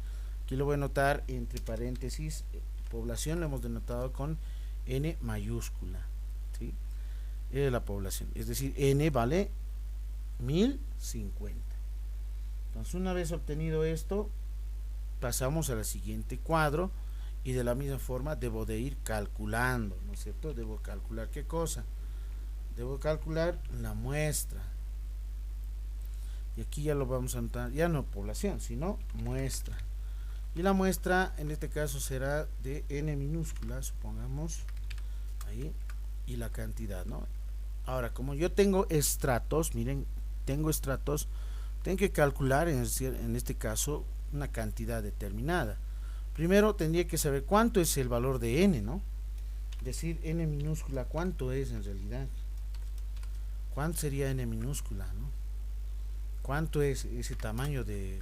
Aquí lo voy a anotar entre paréntesis, población lo hemos denotado con N mayúscula, ¿sí? La población, es decir, N vale 1050. Entonces, una vez obtenido esto, pasamos al siguiente cuadro y de la misma forma debo de ir calculando, ¿no es cierto? Debo calcular ¿qué cosa? Debo calcular la muestra. Y aquí ya lo vamos a anotar, ya no población, sino muestra. Y la muestra en este caso será de N minúscula, supongamos, ahí, y la cantidad, ¿no? Ahora, como yo tengo estratos, miren, tengo estratos, tengo que calcular en este caso una cantidad determinada. Primero tendría que saber cuánto es el valor de N, ¿no? Decir N minúscula, ¿cuánto es en realidad? ¿Cuánto sería N minúscula, no? ¿Cuánto es ese tamaño de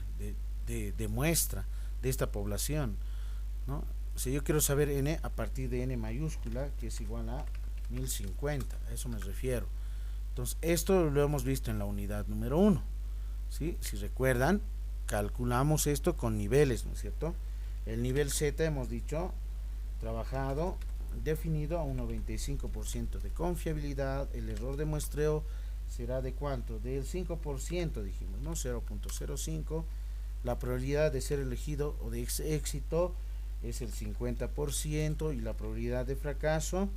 muestra de esta población, ¿no? Si yo quiero saber N a partir de N mayúscula, que es igual a 1050, a eso me refiero. Entonces, esto lo hemos visto en la unidad número 1, ¿sí? Si recuerdan, calculamos esto con niveles, ¿no es cierto? El nivel Z hemos dicho, trabajado, definido a un 95% de confiabilidad. El error de muestreo será de cuánto, del 5%, dijimos, ¿no? 0.05. La probabilidad de ser elegido o de éxito es el 50% y la probabilidad de fracaso,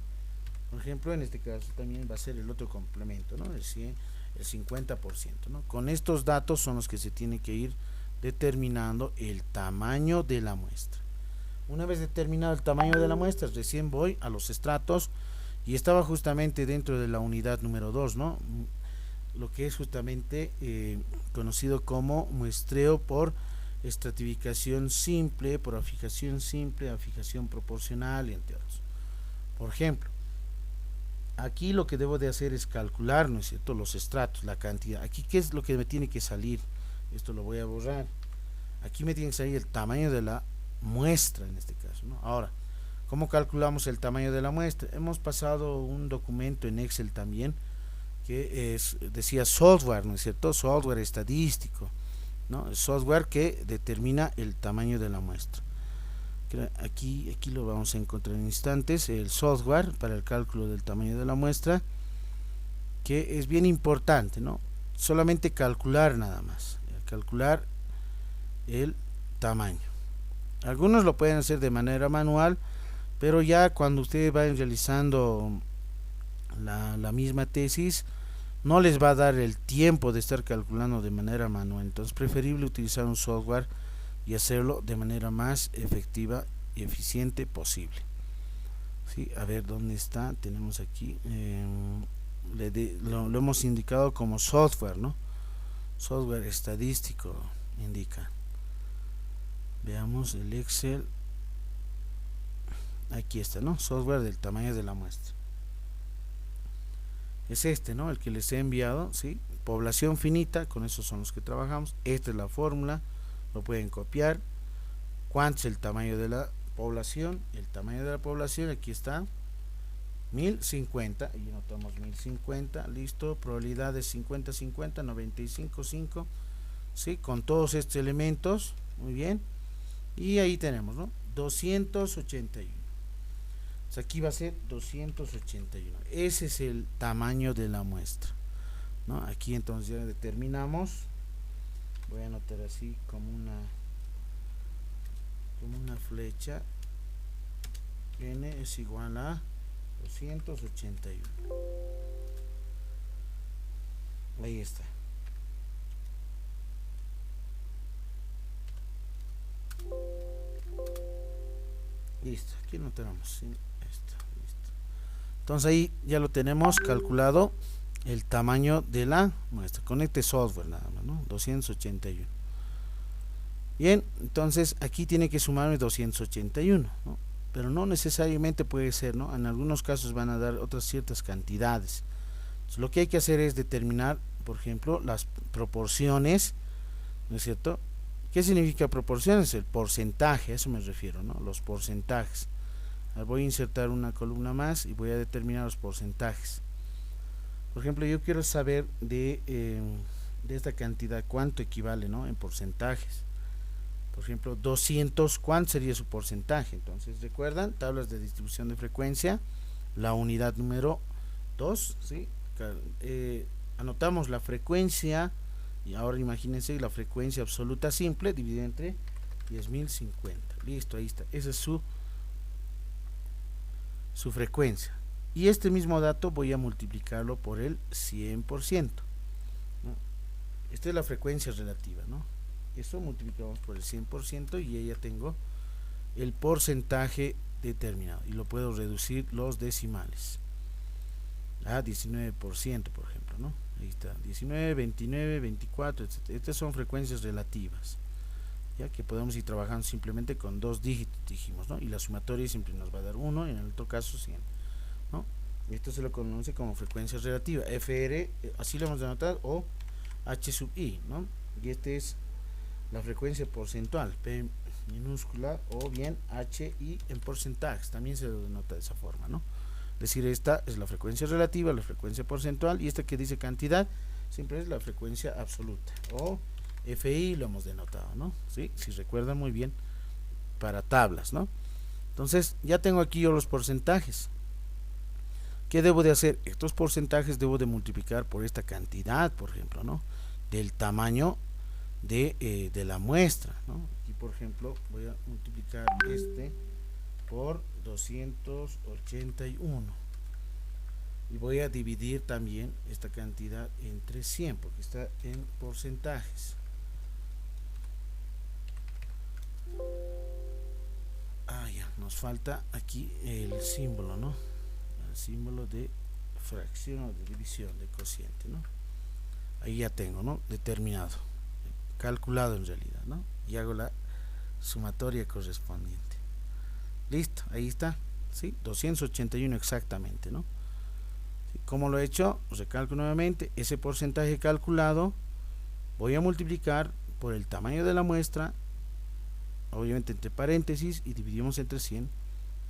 por ejemplo, en este caso también va a ser el otro complemento, ¿no? El 50%, ¿no? Con estos datos son los que se tiene que ir determinando el tamaño de la muestra. Una vez determinado el tamaño de la muestra, recién voy a los estratos y estaba justamente dentro de la unidad número 2, ¿no? Lo que es justamente conocido como muestreo por estratificación simple, por afijación simple, afijación proporcional, entre otros. Por ejemplo, aquí lo que debo de hacer es calcular, ¿no es cierto?, los estratos, la cantidad. Aquí, ¿qué es lo que me tiene que salir? Esto lo voy a borrar. Aquí me tiene que salir el tamaño de la muestra en este caso, ¿no? Ahora, ¿cómo calculamos el tamaño de la muestra? Hemos pasado un documento en Excel también, que es, decía software, ¿no es cierto? Software estadístico, ¿no? El software que determina el tamaño de la muestra. Aquí lo vamos a encontrar en instantes, el software para el cálculo del tamaño de la muestra, que es bien importante, ¿no? Solamente calcular nada más, calcular el tamaño. Algunos lo pueden hacer de manera manual, pero ya cuando ustedes vayan realizando la misma tesis, no les va a dar el tiempo de estar calculando de manera manual. Entonces es preferible utilizar un software y hacerlo de manera más efectiva y eficiente posible. ¿Sí? A ver dónde está, tenemos aquí, lo hemos indicado como software, ¿no? Software estadístico indica. Veamos el Excel. Aquí está, ¿no? Software del tamaño de la muestra. Es este, ¿no? El que les he enviado, ¿sí? Población finita, con esos son los que trabajamos. Esta es la fórmula, lo pueden copiar. ¿Cuánto es el tamaño de la población? El tamaño de la población, aquí está, 1050, y anotamos 1050, listo. Probabilidad de 50-50, 95-5, ¿sí? Con todos estos elementos, muy bien. Y ahí tenemos, ¿no? 281. O sea, aquí va a ser 281. Ese es el tamaño de la muestra, ¿no? Aquí entonces ya determinamos. Voy a anotar así como una flecha. N es igual a 281. Ahí está. Listo, aquí no tenemos, ¿sí? Listo. Entonces ahí ya lo tenemos calculado el tamaño de la muestra con este software nada más, ¿no? 281. Bien, entonces aquí tiene que sumarme 281, ¿no? Pero no necesariamente puede ser, ¿no? En algunos casos van a dar otras ciertas cantidades. Entonces, lo que hay que hacer es determinar, por ejemplo, las proporciones, ¿no es cierto? ¿Qué significa proporciones? El porcentaje, a eso me refiero, ¿no? Los porcentajes. Voy a insertar una columna más y voy a determinar los porcentajes. Por ejemplo, yo quiero saber de esta cantidad cuánto equivale, ¿no? En porcentajes. Por ejemplo, 200, ¿cuánto sería su porcentaje? Entonces, ¿recuerdan? Tablas de distribución de frecuencia, la unidad número 2, ¿sí? Anotamos la frecuencia, y ahora imagínense la frecuencia absoluta simple dividida entre 10.050. Listo, ahí está. Esa es su frecuencia. Y este mismo dato voy a multiplicarlo por el 100%, ¿no? Esta es la frecuencia relativa, ¿no? Esto multiplicamos por el 100% y ya tengo el porcentaje determinado. Y lo puedo reducir los decimales a 19%, por ejemplo, ¿no? Ahí está, 19, 29, 24, etc. Estas son frecuencias relativas, ya que podemos ir trabajando simplemente con dos dígitos, dijimos, ¿no? Y la sumatoria siempre nos va a dar 1, en el otro caso 100, ¿no? Esto se lo conoce como frecuencia relativa, FR, así lo hemos de anotar, o H sub I, ¿no? Y este es la frecuencia porcentual, P minúscula, o bien HI en porcentajes, también se lo denota de esa forma, ¿no? Es decir, esta es la frecuencia relativa, la frecuencia porcentual, y esta que dice cantidad siempre es la frecuencia absoluta, o FI lo hemos denotado, ¿no? ¿Sí? Si recuerdan muy bien, para tablas, ¿no? Entonces ya tengo aquí yo los porcentajes. ¿Qué debo de hacer? Estos porcentajes debo de multiplicar por esta cantidad, por ejemplo, ¿no? Del tamaño de la muestra, ¿no? Aquí, por ejemplo, voy a multiplicar este por 281 y voy a dividir también esta cantidad entre 100 porque está en porcentajes. Ya, nos falta aquí el símbolo, ¿no? El símbolo de fracción o de división, de cociente, ¿no? Ahí ya tengo, ¿no? Determinado, calculado en realidad, ¿no? Y hago la sumatoria correspondiente. Listo, ahí está, ¿sí? 281 exactamente, ¿no? ¿Sí? ¿Cómo lo he hecho? Recalco nuevamente, ese porcentaje calculado voy a multiplicar por el tamaño de la muestra, obviamente entre paréntesis, y dividimos entre 100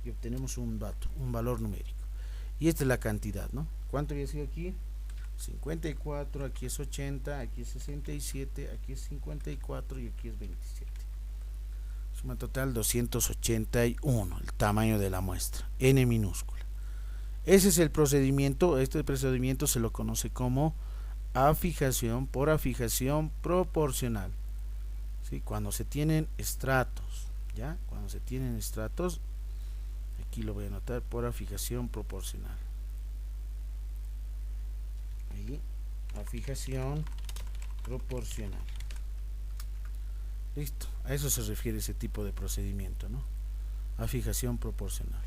y obtenemos un dato, un valor numérico. Y esta es la cantidad, ¿no? ¿Cuánto había sido aquí? 54, aquí es 80, aquí es 67, aquí es 54 y aquí es 27. Suma total 281, el tamaño de la muestra, n minúscula. Ese es el procedimiento. Este procedimiento se lo conoce como afijación por afijación proporcional. ¿Sí? Cuando se tienen estratos, ¿ya? Cuando se tienen estratos, aquí lo voy a anotar, por afijación proporcional. Ahí, afijación proporcional. Listo, a eso se refiere ese tipo de procedimiento, ¿no? Afijación proporcional.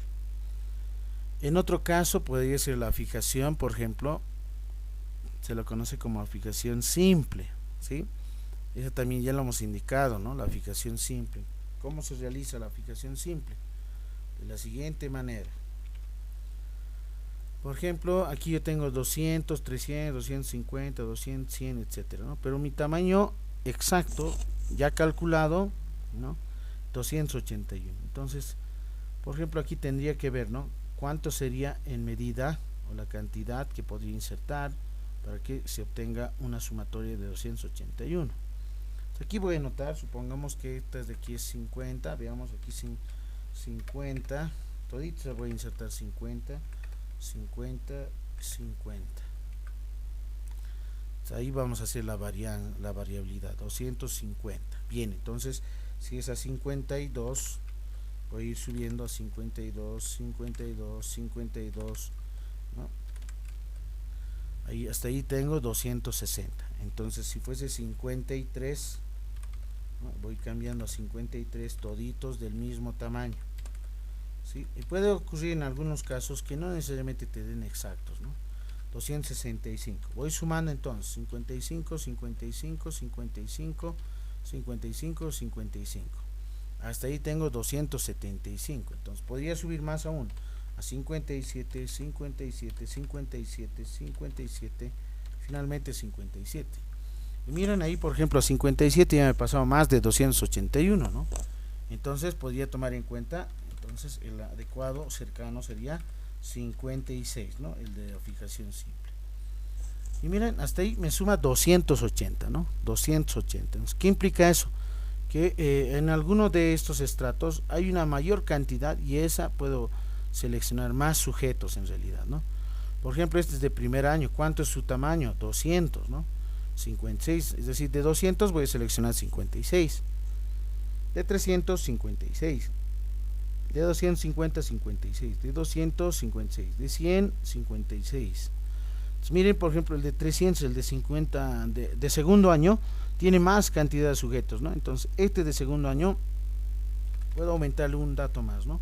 En otro caso podría ser la afijación, por ejemplo, se lo conoce como afijación simple, ¿sí? Eso también ya lo hemos indicado, ¿no? La afijación simple. ¿Cómo se realiza la afijación simple? De la siguiente manera. Por ejemplo, aquí yo tengo 200, 300, 250, 200, 100, etcétera, ¿no? Pero mi tamaño exacto, ya calculado, ¿no? 281. Entonces, por ejemplo, aquí tendría que ver, ¿no? Cuánto sería en medida o la cantidad que podría insertar para que se obtenga una sumatoria de 281. Aquí voy a anotar, supongamos que esta de aquí es 50, veamos aquí 50, toditos voy a insertar 50, 50, 50. Ahí vamos a hacer la variabilidad, 250. Bien, entonces si es a 52, voy a ir subiendo a 52, 52, 52, ¿no? Ahí, hasta ahí tengo 260. Entonces si fuese 53, ¿no? Voy cambiando a 53 toditos del mismo tamaño, ¿sí? Y puede ocurrir en algunos casos que no necesariamente te den exactos, ¿no? 265. Voy sumando entonces 55, 55, 55, 55, 55. Hasta ahí tengo 275. Entonces podría subir más aún a 57, 57, 57, 57, finalmente 57. Y miren ahí, por ejemplo, a 57 ya me he pasado más de 281, ¿no? Entonces podría tomar en cuenta, entonces el adecuado cercano sería 56, ¿no? El de fijación simple. Y miren, hasta ahí me suma 280, ¿no? 280. Entonces, ¿qué implica eso? Que en alguno de estos estratos hay una mayor cantidad y esa puedo seleccionar más sujetos en realidad, ¿no? Por ejemplo, este es de primer año. ¿Cuánto es su tamaño? 200, ¿no? 56, es decir, de 200 voy a seleccionar 56, de 300, 56, de 250, 56, de 200, 56, de 100, 56. Entonces, miren, por ejemplo, el de 300, el de 50, de segundo año, tiene más cantidad de sujetos, ¿no? Entonces, este de segundo año, puedo aumentarle un dato más, ¿no?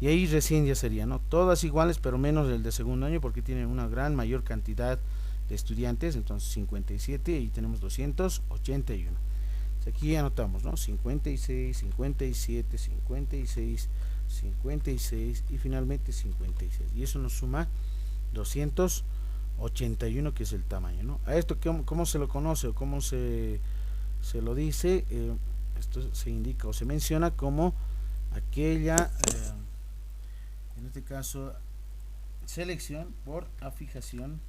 Y ahí recién ya sería, ¿no? Todas iguales, pero menos el de segundo año, porque tiene una gran mayor cantidad de estudiantes. Entonces 57 y tenemos 281. Entonces, aquí anotamos, ¿no? 56, 57, 56, 56 y finalmente 56. Y eso nos suma 281, que es el tamaño, ¿no? A esto, ¿cómo se lo conoce o cómo se lo dice? Esto se indica o se menciona como aquella, en este caso, selección por afijación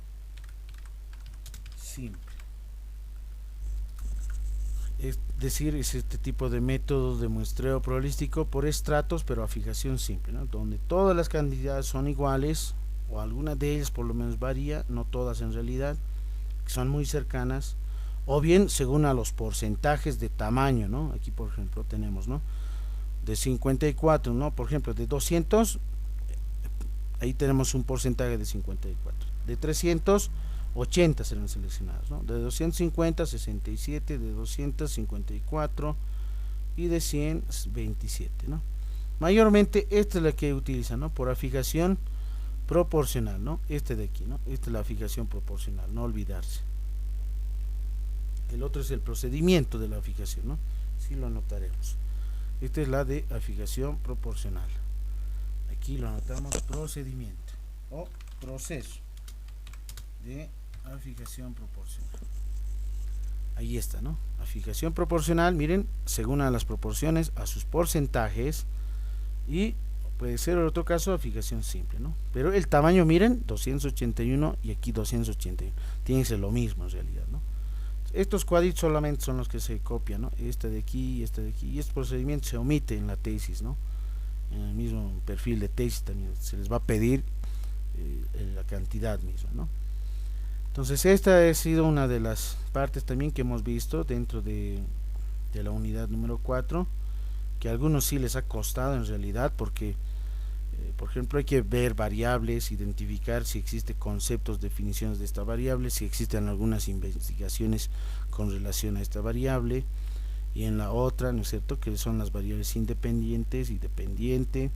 simple. Es decir, es este tipo de método de muestreo probabilístico por estratos, pero a fijación simple, ¿no? Donde todas las cantidades son iguales, o alguna de ellas por lo menos varía, no todas en realidad, que son muy cercanas, o bien según a los porcentajes de tamaño, ¿no? Aquí, por ejemplo, tenemos, ¿no? De 54, ¿no? Por ejemplo, de 200, ahí tenemos un porcentaje de 54. De 300, 80 serán seleccionados, ¿no? De 250, 67, de 254 y de 100, 27, ¿no? Mayormente esta es la que utilizan, ¿no? Por afijación proporcional, ¿no? Este de aquí, ¿no? Esta es la afijación proporcional, no olvidarse. El otro es el procedimiento de la afijación, ¿no? Sí lo anotaremos. Esta es la de afijación proporcional. Aquí lo anotamos, procedimiento o proceso de afijación proporcional. Ahí está, ¿no? Afijación proporcional, miren, según a las proporciones, a sus porcentajes y puede ser en otro caso fijación simple, ¿no? Pero el tamaño, miren, 281 y aquí 281, tiene que ser lo mismo en realidad, ¿no? Estos cuadritos solamente son los que se copian, ¿no? Este de aquí y este de aquí, y este procedimiento se omite en la tesis, ¿no? En el mismo perfil de tesis también se les va a pedir la cantidad misma, ¿no? Entonces esta ha sido una de las partes también que hemos visto dentro de la unidad número 4, que a algunos sí les ha costado en realidad, porque por ejemplo hay que ver variables, identificar si existen conceptos, definiciones de esta variable, si existen algunas investigaciones con relación a esta variable, y en la otra, ¿no es cierto?, que son las variables independientes y dependiente.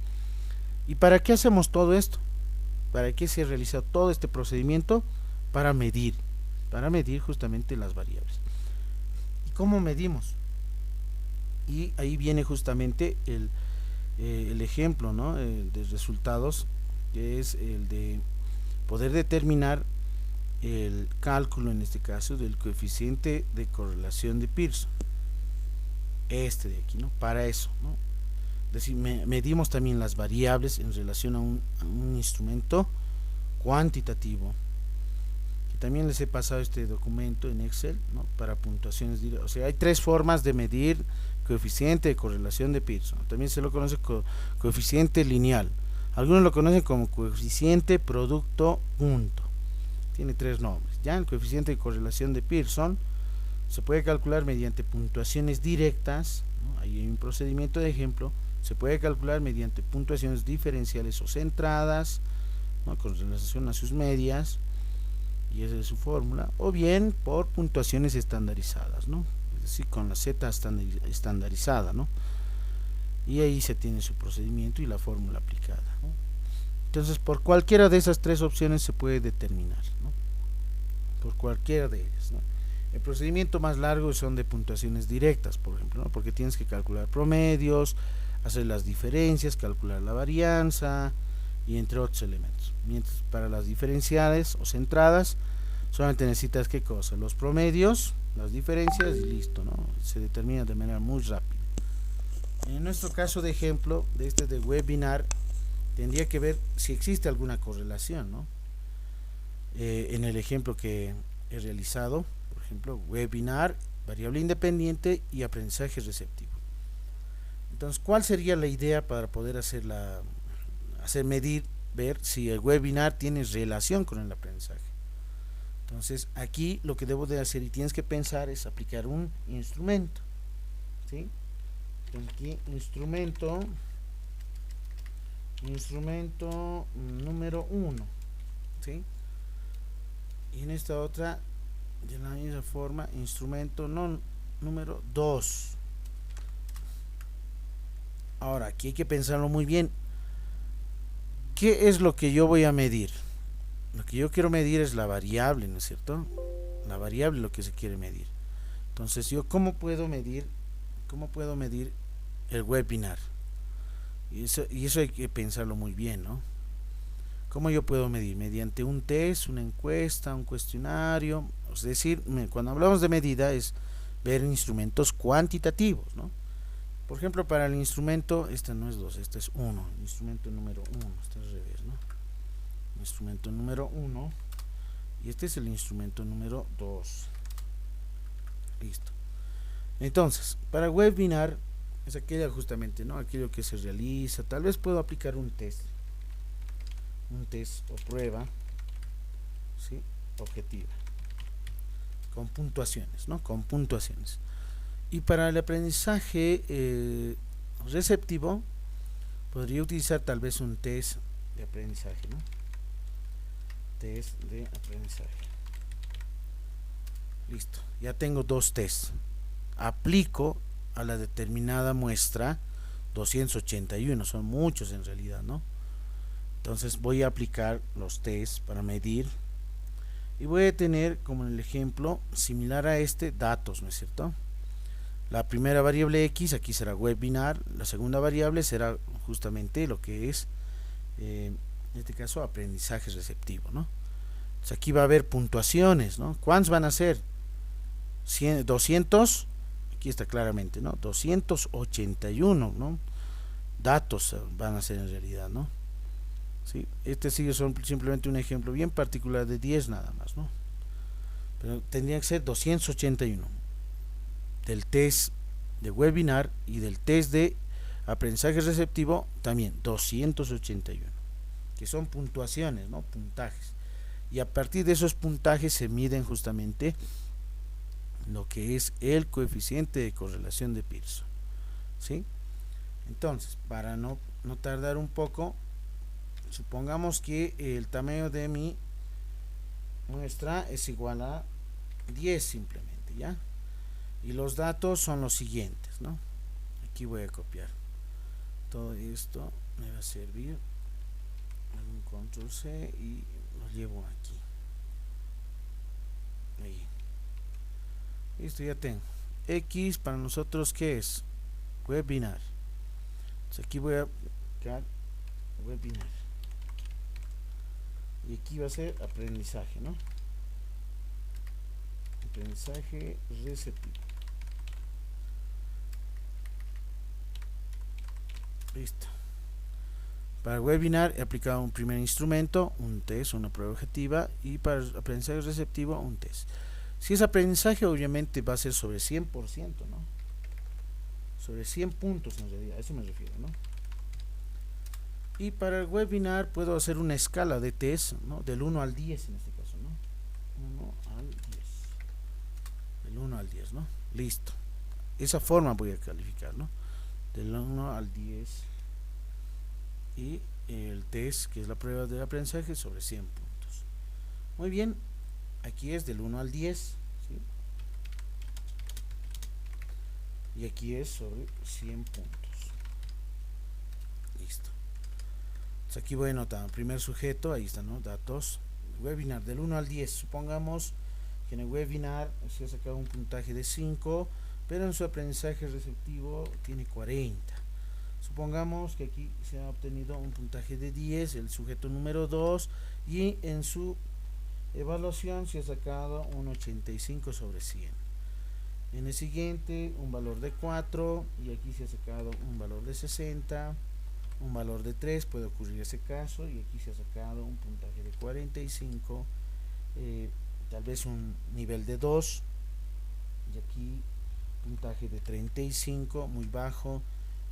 ¿Y para qué hacemos todo esto? ¿Para qué se realiza todo este procedimiento? Para medir justamente las variables. ¿Y cómo medimos? Y ahí viene justamente el ejemplo, ¿no?, de resultados, que es el de poder determinar el cálculo, en este caso, del coeficiente de correlación de Pearson, este de aquí, ¿no? Para eso, ¿no? Es decir, medimos también las variables en relación a un instrumento cuantitativo, que también les he pasado este documento en Excel, ¿no?, para puntuaciones directas. O sea, hay tres formas de medir coeficiente de correlación de Pearson. También se lo conoce coeficiente lineal, algunos lo conocen como coeficiente producto punto, tiene tres nombres. Ya el coeficiente de correlación de Pearson se puede calcular mediante puntuaciones directas, ¿no? Ahí hay un procedimiento de ejemplo. Se puede calcular mediante puntuaciones diferenciales o centradas, ¿no?, con relación a sus medias, y esa es su fórmula, o bien por puntuaciones estandarizadas, ¿no?, es decir, con la Z estandarizada, ¿no?, y ahí se tiene su procedimiento y la fórmula aplicada, ¿no? Entonces, por cualquiera de esas tres opciones se puede determinar, ¿no?, por cualquiera de ellas, ¿no? El procedimiento más largo son de puntuaciones directas, por ejemplo, ¿no?, porque tienes que calcular promedios, hacer las diferencias, calcular la varianza y entre otros elementos. Mientras para las diferenciales o centradas solamente necesitas, ¿qué cosa?, los promedios, las diferencias y listo, ¿no? Se determina de manera muy rápida. En nuestro caso de ejemplo, de este de webinar, tendría que ver si existe alguna correlación, ¿no? En el ejemplo que he realizado, por ejemplo, webinar, variable independiente y aprendizaje receptivo. Entonces, ¿cuál sería la idea para poder hacer medir, ver si el webinar tiene relación con el aprendizaje? Entonces, aquí lo que debo de hacer y tienes que pensar es aplicar un instrumento, ¿sí? Entonces, aquí instrumento número 1, ¿sí? Y en esta otra, de la misma forma, instrumento número 2. Ahora, aquí hay que pensarlo muy bien. ¿Qué es lo que yo voy a medir? Lo que yo quiero medir es la variable, ¿no es cierto? La variable es lo que se quiere medir. Entonces, yo ¿cómo puedo medir el webinar? Y eso hay que pensarlo muy bien, ¿no? ¿Cómo yo puedo medir? Mediante un test, una encuesta, un cuestionario. Es decir, cuando hablamos de medida es ver instrumentos cuantitativos, ¿no? Por ejemplo, para el instrumento, este no es 2, este es 1, instrumento número 1, este es al revés, ¿no? Instrumento número 1 y este es el instrumento número 2. Listo. Entonces, para webinar es aquella justamente, ¿no?, aquello que se realiza. Tal vez puedo aplicar un test o prueba, ¿sí?, objetiva, con puntuaciones, ¿no?, con puntuaciones. Y para el aprendizaje receptivo podría utilizar tal vez un test de aprendizaje, ¿no? Test de aprendizaje. Listo, ya tengo dos tests. Aplico a la determinada muestra 281, son muchos en realidad, ¿no? Entonces voy a aplicar los tests para medir y voy a tener, como en el ejemplo similar a este, datos, ¿no es cierto? La primera variable X aquí será webinar, la segunda variable será justamente lo que es, en este caso, aprendizaje receptivo, ¿no? Entonces aquí va a haber puntuaciones, ¿no? ¿Cuántos van a ser? 200, aquí está claramente, ¿no? 281, ¿no? datos van a ser en realidad, ¿no? ¿Sí? Este sigue son simplemente un ejemplo bien particular de 10 nada más, ¿no? Pero tendría que ser 281 del test de webinar y del test de aprendizaje receptivo también 281, que son puntuaciones, ¿no? Puntajes. Y a partir de esos puntajes se miden justamente lo que es el coeficiente de correlación de Pearson, ¿sí? Entonces, para no tardar un poco, supongamos que el tamaño de mi muestra es igual a 10 simplemente, ¿ya? Y los datos son los siguientes, ¿no? Aquí voy a copiar todo esto, me va a servir un control C y lo llevo aquí. Ahí. Listo, ya tengo. X para nosotros, ¿qué es? Webinar. Entonces aquí voy a buscar webinar. Y aquí va a ser aprendizaje, ¿no? Aprendizaje receptivo. Listo. Para el webinar he aplicado un primer instrumento, un test, una prueba objetiva, y para el aprendizaje receptivo un test. Si es aprendizaje, obviamente va a ser sobre 100%, ¿no? Sobre 100 puntos en realidad, a eso me refiero, ¿no? Y para el webinar puedo hacer una escala de test, ¿no? Del 1 al 10 en este caso, ¿no? 1 al 10. Del 1 al 10, ¿no? Listo. Esa forma voy a calificar, ¿no? Del 1 al 10. Y el test, que es la prueba del aprendizaje, sobre 100 puntos. Muy bien. Aquí es del 1 al 10, ¿sí? Y aquí es sobre 100 puntos. Listo. Entonces aquí voy a anotar primer sujeto, ahí está, ¿no? Datos, webinar del 1 al 10. Supongamos que en el webinar se ha sacado un puntaje de 5, pero en su aprendizaje receptivo tiene 40. Supongamos que aquí se ha obtenido un puntaje de 10, el sujeto número 2, y en su evaluación se ha sacado un 85 sobre 100. En el siguiente un valor de 4, y aquí se ha sacado un valor de 60, un valor de 3, puede ocurrir ese caso, y aquí se ha sacado un puntaje de 45, tal vez un nivel de 2, y aquí puntaje de 35, muy bajo,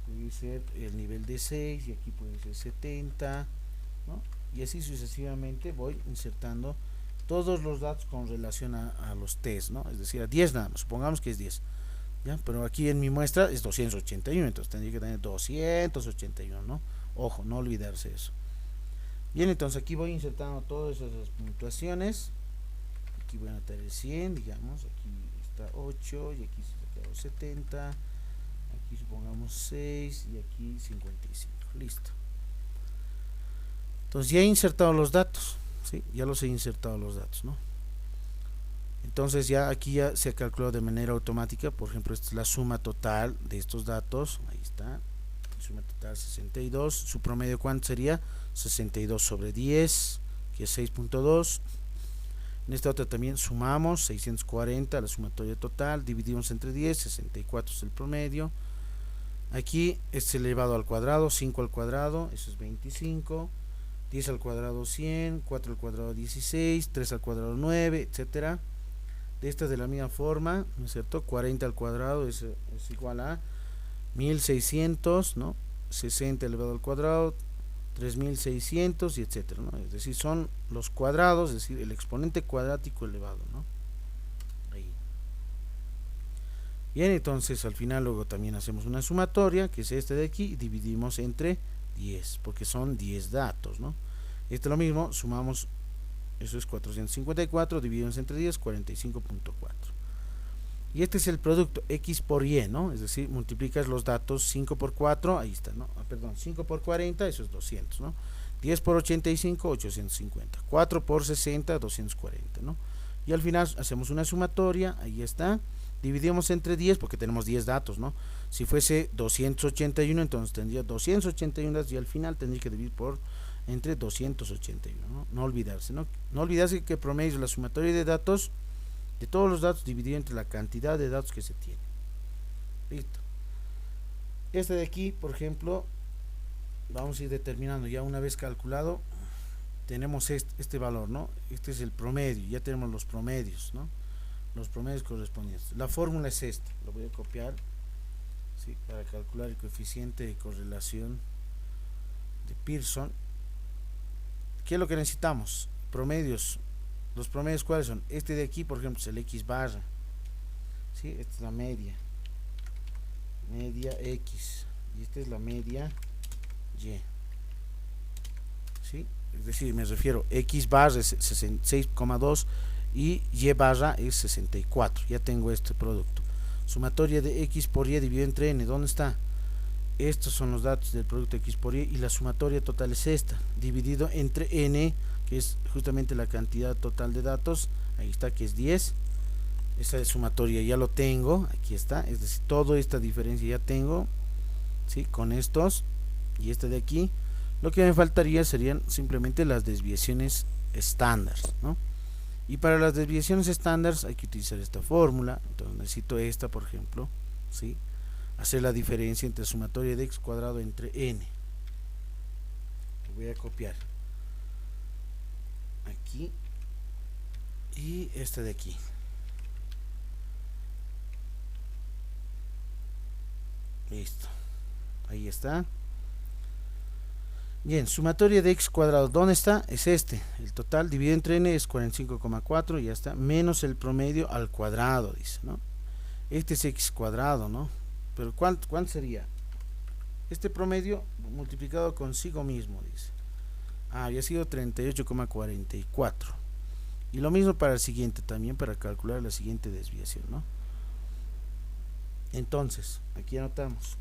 puede ser el nivel de 6, y aquí puede ser 70, ¿no? Y así sucesivamente voy insertando todos los datos con relación a los test, ¿no? Es decir, a 10 nada más, supongamos que es 10, ¿ya? Pero aquí en mi muestra es 281, entonces tendría que tener 281, ¿no? Ojo, no olvidarse eso. Bien, entonces aquí voy insertando todas esas puntuaciones. Aquí voy a anotar el 100, digamos, aquí está 8, y aquí se ha quedado 70, aquí supongamos 6, y aquí 55, listo. Entonces ya he insertado los datos, ¿sí? Ya los he insertado los datos, ¿no? Entonces ya aquí ya se calculó de manera automática. Por ejemplo, esta es la suma total de estos datos, ahí está, suma total 62, su promedio ¿cuánto sería? 62 sobre 10, que es 6.2. En esta otra también sumamos 640, la sumatoria total, dividimos entre 10, 64 es el promedio. Aquí es elevado al cuadrado, 5 al cuadrado, eso es 25, 10 al cuadrado 100, 4 al cuadrado 16, 3 al cuadrado 9, etcétera. De esta de la misma forma, ¿no es cierto? 40 al cuadrado es igual a 1600, ¿no? 60 elevado al cuadrado, 3600, y etcétera, ¿no? Es decir, son los cuadrados, es decir, el exponente cuadrático elevado, ¿no? Ahí. Bien, entonces al final luego también hacemos una sumatoria, que es este de aquí, y dividimos entre 10, porque son 10 datos, ¿no? Este es lo mismo, sumamos, eso es 454, dividimos entre 10, 45.4. Y este es el producto X por Y, ¿no? Es decir, multiplicas los datos 5 por 4, ahí está, ¿no? Perdón, 5 por 40, eso es 200, ¿no? 10 por 85, 850. 4 por 60, 240, ¿no? Y al final hacemos una sumatoria, ahí está. Dividimos entre 10 porque tenemos 10 datos, ¿no? Si fuese 281, entonces tendría 281 datos, y al final tendría que dividir por entre 281, ¿no? No olvidarse, ¿no? No olvidarse que el promedio es la sumatoria de datos de todos los datos dividido entre la cantidad de datos que se tiene. Listo. Este de aquí, por ejemplo, vamos a ir determinando. Ya una vez calculado, tenemos este valor, ¿no? Este es el promedio, ya tenemos los promedios, ¿no? Los promedios correspondientes. La fórmula es esta, lo voy a copiar, ¿sí? Para calcular el coeficiente de correlación de Pearson. ¿Qué es lo que necesitamos? Promedios. Los promedios, ¿cuáles son? Este de aquí, por ejemplo, es el X barra, ¿sí? Esta es la media X, y esta es la media Y, ¿sí? Es decir, me refiero, X barra es 66,2 y Y barra es 64. Ya tengo este producto. Sumatoria de X por Y dividido entre N, ¿dónde está? Estos son los datos del producto X por Y, y la sumatoria total es esta, dividido entre N, que es justamente la cantidad total de datos. Ahí está, que es 10. Esta de sumatoria ya lo tengo, aquí está, es decir, toda esta diferencia ya tengo, ¿sí? Con estos y este de aquí. Lo que me faltaría serían simplemente las desviaciones estándar, ¿no? Y para las desviaciones estándar hay que utilizar esta fórmula. Entonces necesito esta, por ejemplo, ¿sí? Hacer la diferencia entre sumatoria de x cuadrado entre n. Lo voy a copiar aquí y este de aquí. Listo, ahí está. Bien, sumatoria de x cuadrado, ¿dónde está? Es este, el total dividido entre n es 45,4, ya está, menos el promedio al cuadrado, dice, ¿no? Este es x cuadrado, ¿no? Pero ¿cuánto sería? Este promedio multiplicado consigo mismo, dice. Había sido 38,44. Y lo mismo para el siguiente, también para calcular la siguiente desviación, ¿no? Entonces, aquí anotamos.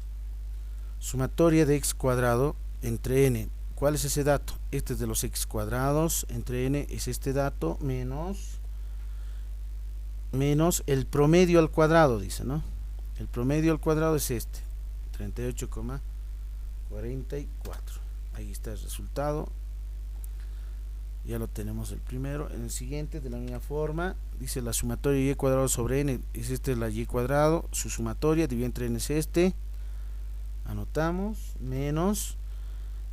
Sumatoria de x cuadrado entre n. ¿Cuál es ese dato? Este es de los x cuadrados entre n, es este dato, menos el promedio al cuadrado, dice, ¿no? El promedio al cuadrado es este, 38,44. Ahí está el resultado. Ya lo tenemos el primero. En el siguiente, de la misma forma, dice la sumatoria de y cuadrado sobre n, es este la y cuadrado, su sumatoria dividido entre n es este, anotamos, menos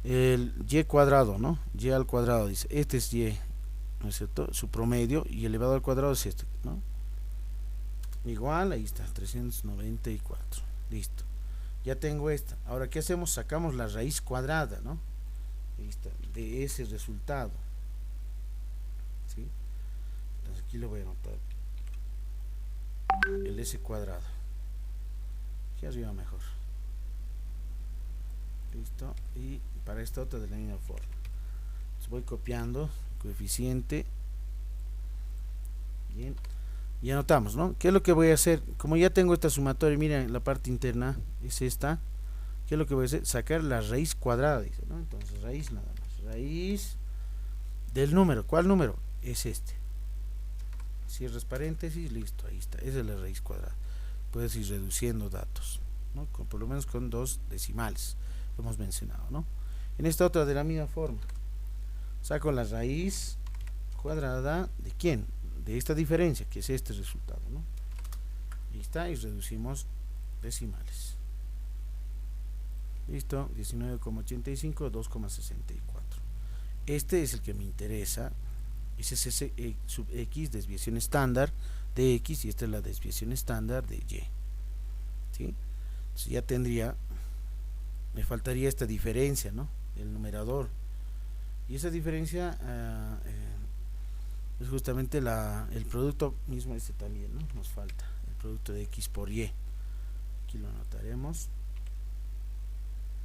el y cuadrado, ¿no? Y al cuadrado, dice, este es y, ¿no es cierto? Su promedio, y elevado al cuadrado es este, ¿no? Igual, ahí está, 394. Listo. Ya tengo esta. Ahora, ¿qué hacemos? Sacamos la raíz cuadrada, ¿no? Ahí está, de ese resultado. ¿Sí? Entonces aquí lo voy a anotar. El s cuadrado. Aquí arriba mejor. Listo. Y para esta otra de la misma forma. Entonces voy copiando el coeficiente. Bien. Y anotamos, ¿no? ¿Qué es lo que voy a hacer? Como ya tengo esta sumatoria, miren, la parte interna es esta. ¿Qué es lo que voy a hacer? Sacar la raíz cuadrada, dice, ¿no? Entonces, raíz nada más. Raíz del número. ¿Cuál número? Es este. Cierras paréntesis, listo, ahí está. Esa es la raíz cuadrada. Puedes ir reduciendo datos, ¿no? Por lo menos con 2 decimales. Lo hemos mencionado, ¿no? En esta otra de la misma forma. Saco la raíz cuadrada de ¿quién? De esta diferencia, que es este resultado, ¿no? Ahí está, y reducimos decimales. Listo, 19,85, 2,64. Este es el que me interesa. Ese es ese sub x, desviación estándar de x, y esta es la desviación estándar de y. ¿Sí? Entonces ya tendría, me faltaría esta diferencia, ¿no? El numerador. Y esa diferencia es justamente el producto mismo, este también, ¿no? Nos falta el producto de x por y. Aquí lo anotaremos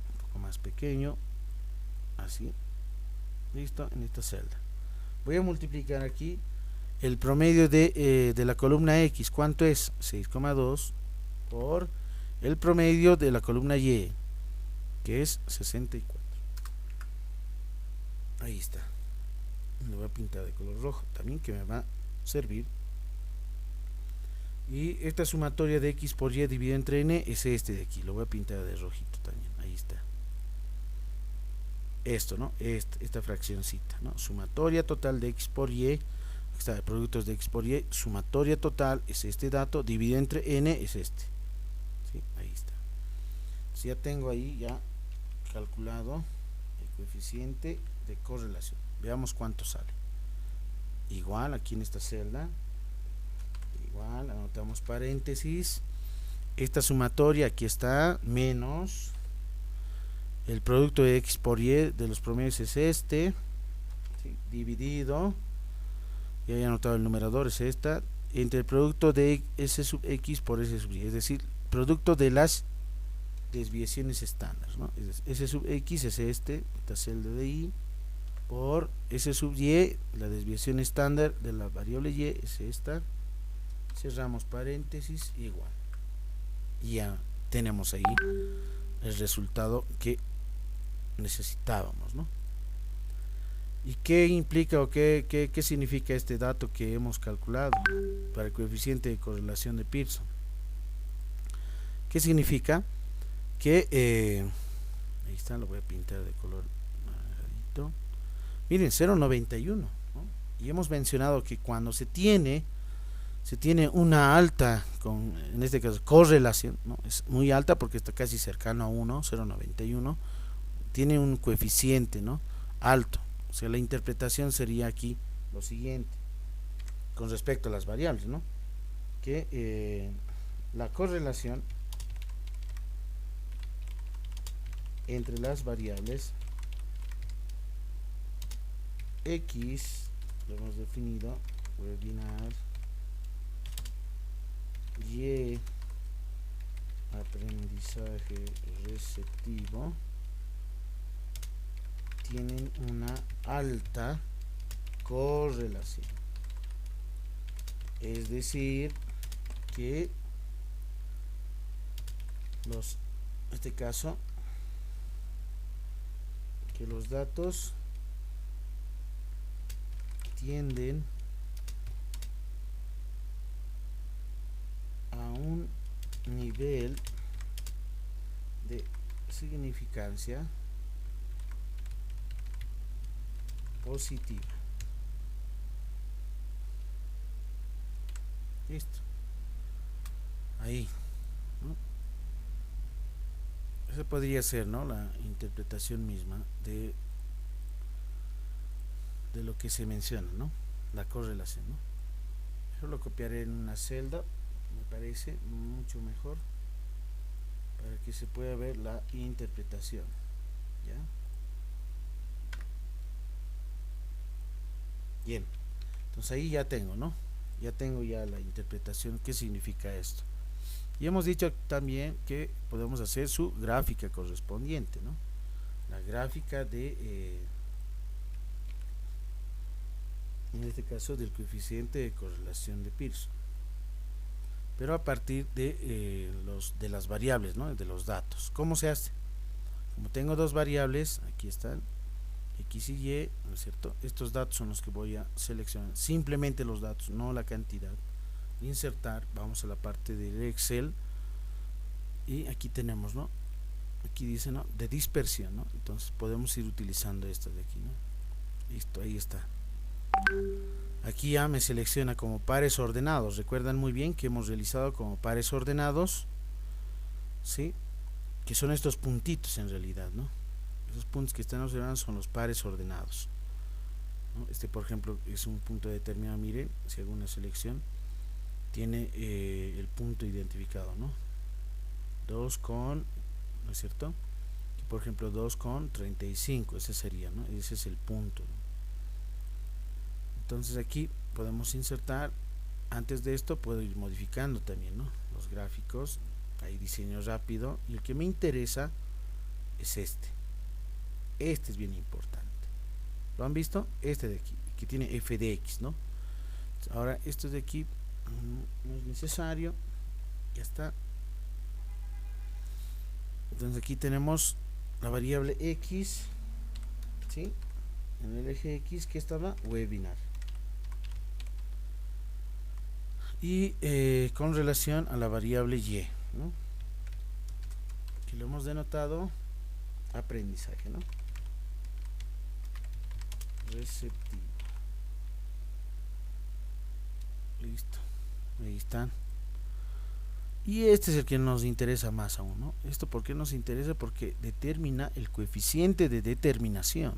un poco más pequeño, así. Listo, en esta celda. Voy a multiplicar aquí el promedio de la columna X. ¿Cuánto es? 6,2 por el promedio de la columna Y, que es 64. Ahí está. Lo voy a pintar de color rojo también, que me va a servir. Y esta sumatoria de X por Y dividido entre N es este de aquí. Lo voy a pintar de rojito también. Ahí está. Esto, ¿no? Esta fraccioncita, ¿no? Sumatoria total de x por y, está de productos de x por y, sumatoria total es este dato, dividido entre n es este. ¿Sí? Ahí está. Entonces ya tengo ahí ya calculado coeficiente de correlación. Veamos cuánto sale. Igual aquí en esta celda, igual anotamos paréntesis, esta sumatoria aquí está, menos el producto de x por y de los promedios es este, ¿sí? Dividido, ya he anotado el numerador, es esta, entre el producto de s sub x por s sub y, es decir, producto de las desviaciones estándar, ¿no? S sub x es esta celda de y, por s sub y, la desviación estándar de la variable y es esta, cerramos paréntesis, igual, y ya tenemos ahí el resultado que necesitábamos, ¿no? ¿Y qué implica o qué significa este dato que hemos calculado para el coeficiente de correlación de Pearson? ¿Qué significa? Que ahí está, lo voy a pintar de color naranjadito. Miren, 0.91, ¿no? Y hemos mencionado que cuando se tiene una alta, en este caso correlación, ¿no? Es muy alta porque está casi cercano a 1, 0.91, tiene un coeficiente, ¿no? Alto. O sea, la interpretación sería aquí lo siguiente, con respecto a las variables, ¿no? Que la correlación entre las variables x, lo hemos definido, webinar, y aprendizaje receptivo, tienen una alta correlación, es decir que en este caso, que los datos tienden a un nivel de significancia positiva. Listo. Ahí, ¿no? Esa podría ser, ¿no?, la interpretación misma de lo que se menciona, ¿no? La correlación, ¿no? Yo lo copiaré en una celda, me parece mucho mejor para que se pueda ver la interpretación, ¿ya? Bien, entonces ahí ya tengo, ¿no? Ya tengo ya la interpretación, qué significa esto. Y hemos dicho también que podemos hacer su gráfica correspondiente, ¿no? La gráfica de en este caso del coeficiente de correlación de Pearson, pero a partir de las variables, ¿no?, de los datos. ¿Cómo se hace? Como tengo dos variables, aquí están, x y y, ¿no es cierto? Estos datos son los que voy a seleccionar, simplemente los datos, no la cantidad. Insertar, vamos a la parte del Excel, y aquí tenemos, ¿no?, aquí dice, ¿no?, de dispersión, ¿no? Entonces podemos ir utilizando esta de aquí, ¿no? Listo, ahí está. Aquí ya me selecciona como pares ordenados. Recuerdan muy bien que hemos realizado como pares ordenados, ¿sí?, que son estos puntitos en realidad, ¿no? Esos puntos que están observando son los pares ordenados, ¿no? Este, por ejemplo, es un punto determinado. Miren, si hago una selección, tiene el punto identificado, ¿no? 2 con, ¿no es cierto? Aquí, por ejemplo, 2 con 35, ese sería, ¿no? Ese es el punto, ¿no? Entonces aquí podemos insertar. Antes de esto puedo ir modificando también, ¿no?, los gráficos. Ahí diseño rápido, y el que me interesa es este es bien importante. ¿Lo han visto? Este de aquí, que tiene f de x, ¿no? Ahora esto de aquí no es necesario, ya está. Entonces aquí tenemos la variable x, ¿sí?, en el eje x, que estaba webinar, y con relación a la variable y, ¿no?, que lo hemos denotado aprendizaje, ¿no?, receptivo. Listo, ahí están. Y este es el que nos interesa más aún, ¿no? ¿Esto por qué nos interesa? Porque determina el coeficiente de determinación.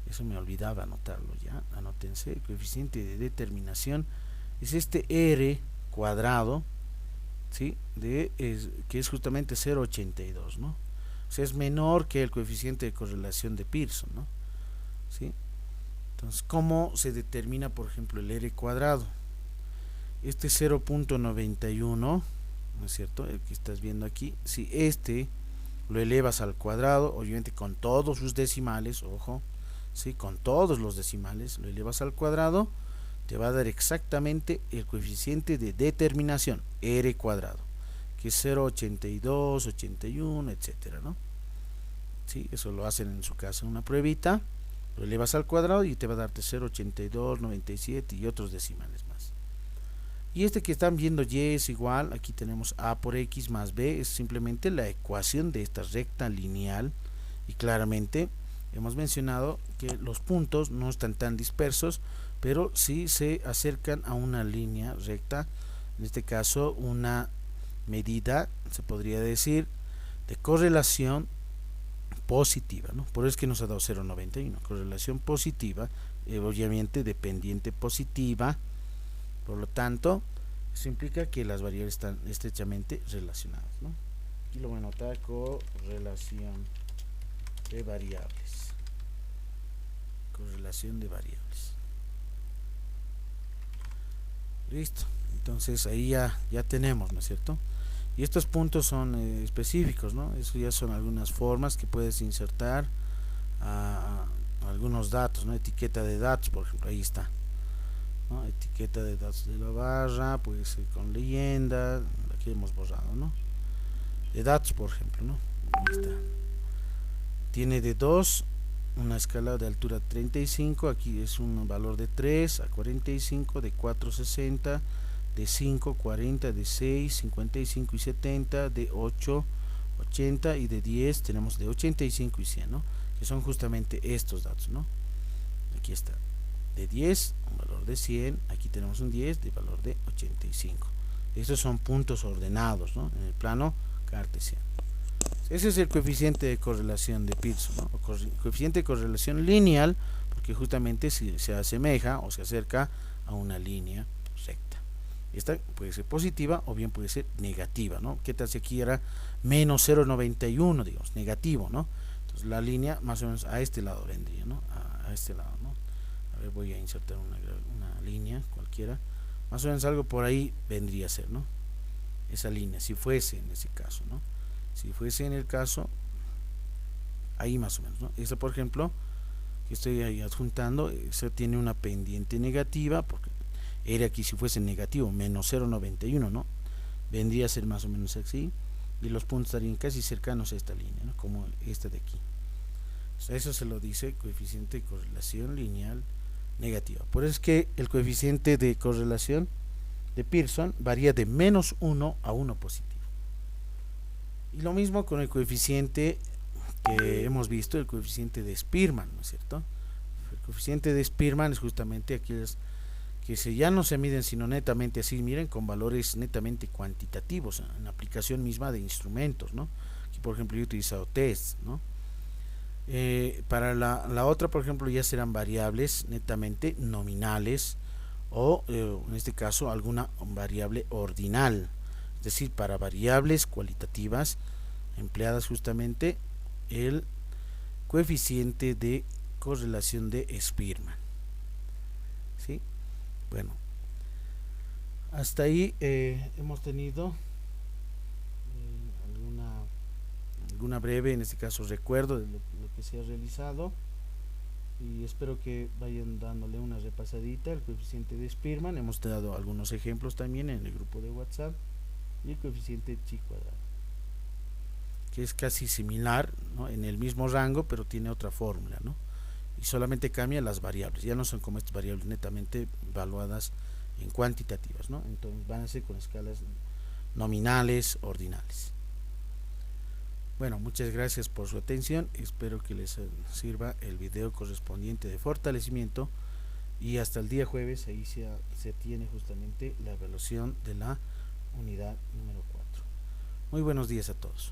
Eso me olvidaba anotarlo ya, anótense. El coeficiente de determinación es este R cuadrado, ¿sí? Que es justamente 0,82, ¿no? O sea, es menor que el coeficiente de correlación de Pearson, ¿no? ¿Sí? Entonces, ¿cómo se determina, por ejemplo, el R cuadrado? Este 0,91, ¿no es cierto? El que estás viendo aquí, si este lo elevas al cuadrado, obviamente con todos sus decimales, ojo, ¿sí? Con todos los decimales, lo elevas al cuadrado, te va a dar exactamente el coeficiente de determinación, R cuadrado, que es 0,82, 81, etcétera, ¿no? ¿Sí? Eso lo hacen en su casa, una pruebita, lo elevas al cuadrado y te va a darte 0,82, 97 y otros decimales más. Y este que están viendo y es igual, aquí tenemos a por x más b, es simplemente la ecuación de esta recta lineal, y claramente hemos mencionado que los puntos no están tan dispersos, pero sí se acercan a una línea recta, en este caso una medida, se podría decir, de correlación positiva, ¿no? Por eso es que nos ha dado 0,91, correlación positiva, obviamente dependiente positiva. Por lo tanto, eso implica que las variables están estrechamente relacionadas, ¿no? Aquí lo voy a anotar, correlación de variables. Correlación de variables. Listo. Entonces ahí ya tenemos, ¿no es cierto? Y estos puntos son específicos, ¿no? Eso ya son algunas formas que puedes insertar a algunos datos, ¿no? Etiqueta de datos, por ejemplo, ahí está, ¿no? Etiqueta de datos de la barra, puede ser con leyenda, aquí hemos borrado, ¿no? De datos, por ejemplo, ¿no? Ahí está. Tiene de 2, una escala de altura 35, aquí es un valor de 3 a 45, de 4 a 60, de 5 40, de 6 55 y 70, de 8 80 y de 10 tenemos de 85 y 100, ¿no? Que son justamente estos datos, ¿no? Aquí está. De 10, un valor de 100, aquí tenemos un 10 de valor de 85. Estos son puntos ordenados, ¿no? En el plano cartesiano. Ese es el coeficiente de correlación de Pearson, ¿no? O coeficiente de correlación lineal, porque justamente se asemeja o se acerca a una línea recta. Esta puede ser positiva o bien puede ser negativa, ¿no? ¿Qué tal si aquí era menos 0,91, digamos, negativo, ¿no? Entonces la línea más o menos a este lado vendría, ¿no? A este lado, ¿no? A ver, voy a insertar una línea cualquiera, más o menos algo por ahí vendría a ser, ¿no? Esa línea, si fuese en ese caso, ¿no? Si fuese en el caso, ahí más o menos, ¿no? Esta, por ejemplo, que estoy ahí adjuntando, eso tiene una pendiente negativa, porque era aquí si fuese negativo, menos 0,91, ¿no? Vendría a ser más o menos así, y los puntos estarían casi cercanos a esta línea, ¿no? Como esta de aquí. O sea, eso se lo dice coeficiente de correlación lineal negativa. Por eso es que el coeficiente de correlación de Pearson varía de menos 1 a 1 positivo. Y lo mismo con el coeficiente que hemos visto, el coeficiente de Spearman, ¿no es cierto? El coeficiente de Spearman es justamente aquellos que ya no se miden sino netamente así, miren, con valores netamente cuantitativos en la aplicación misma de instrumentos, ¿no? Aquí, por ejemplo, yo he utilizado tests, ¿no? Para la otra, por ejemplo, ya serán variables netamente nominales o en este caso alguna variable ordinal, es decir, para variables cualitativas empleadas justamente el coeficiente de correlación de Spearman, ¿sí? Bueno, hasta ahí hemos tenido alguna breve, en este caso, recuerdo de lo que se ha realizado, y espero que vayan dándole una repasadita al coeficiente de Spearman. Hemos dado algunos ejemplos también en el grupo de WhatsApp, y el coeficiente chi cuadrado, que es casi similar, ¿no? En el mismo rango, pero tiene otra fórmula, ¿no? Y solamente cambia las variables, ya no son como estas variables netamente evaluadas en cuantitativas, ¿no? Entonces van a ser con escalas nominales, ordinales. Bueno, muchas gracias por su atención, espero que les sirva el video correspondiente de fortalecimiento, y hasta el día jueves ahí se tiene justamente la evaluación de la unidad número 4. Muy buenos días a todos.